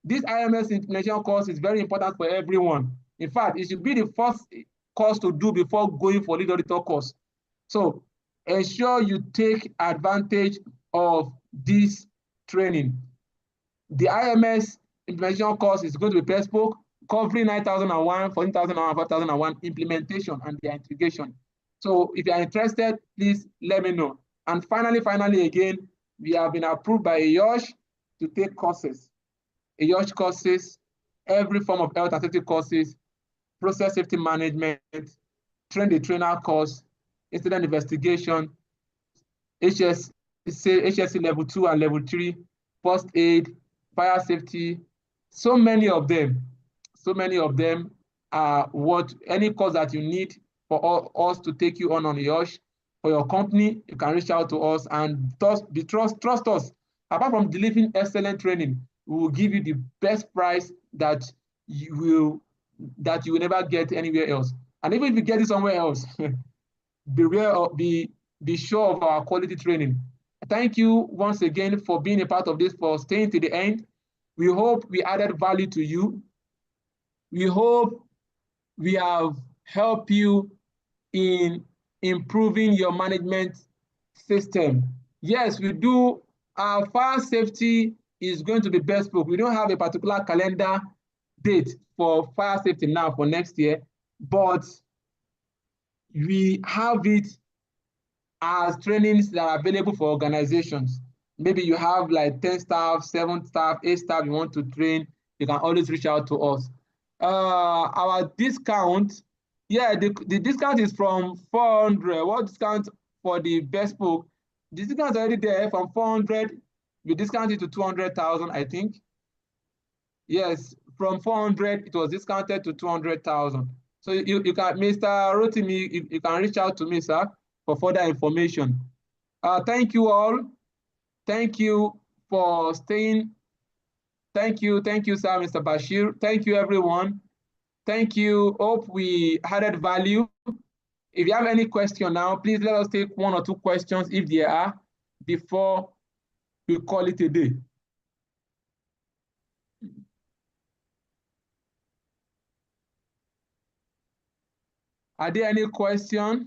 This IMS implementation course is very important for everyone. In fact, it should be the first course to do before going for lead auditor course. So ensure you take advantage of this training. The IMS implementation course is going to be bespoke, covering 9001, 14001, 4001 implementation and their integration. So if you are interested, please let me know. And finally, again, we have been approved by AYOSH to take courses. AYOSH courses, every form of health and safety courses, process safety management, train the trainer course, incident investigation, HSC level 2 and level 3, first aid, fire safety, so many of them are what any course that you need for us to take you on YOSH for your company. You can reach out to us and trust us. Apart from delivering excellent training, we will give you the best price that you will never get anywhere else. And even if you get it somewhere else, be sure of our quality training. Thank you once again for being a part of this, for staying to the end. We hope we added value to you. We hope we have helped you in improving your management system. Yes, we do. Our fire safety is going to be bespoke. We don't have a particular calendar date for fire safety now for next year, but we have it as trainings that are available for organizations. Maybe you have like 10 staff, 7 staff, 8 staff you want to train, you can always reach out to us. Our discount, yeah, the discount is from 400. What discount for the bespoke? The discount is already there from 400. We discounted to 200,000, I think. Yes, from 400, it was discounted to 200,000. So you can, Mr. Rotimi, you can reach out to me, sir, for further information. Thank you all. Thank you for staying. Thank you, sir, Mr. Bashir. Thank you, everyone. Thank you. Hope we added value. If you have any question now, please let us take 1 or 2 questions if there are before we call it a day. Are there any questions?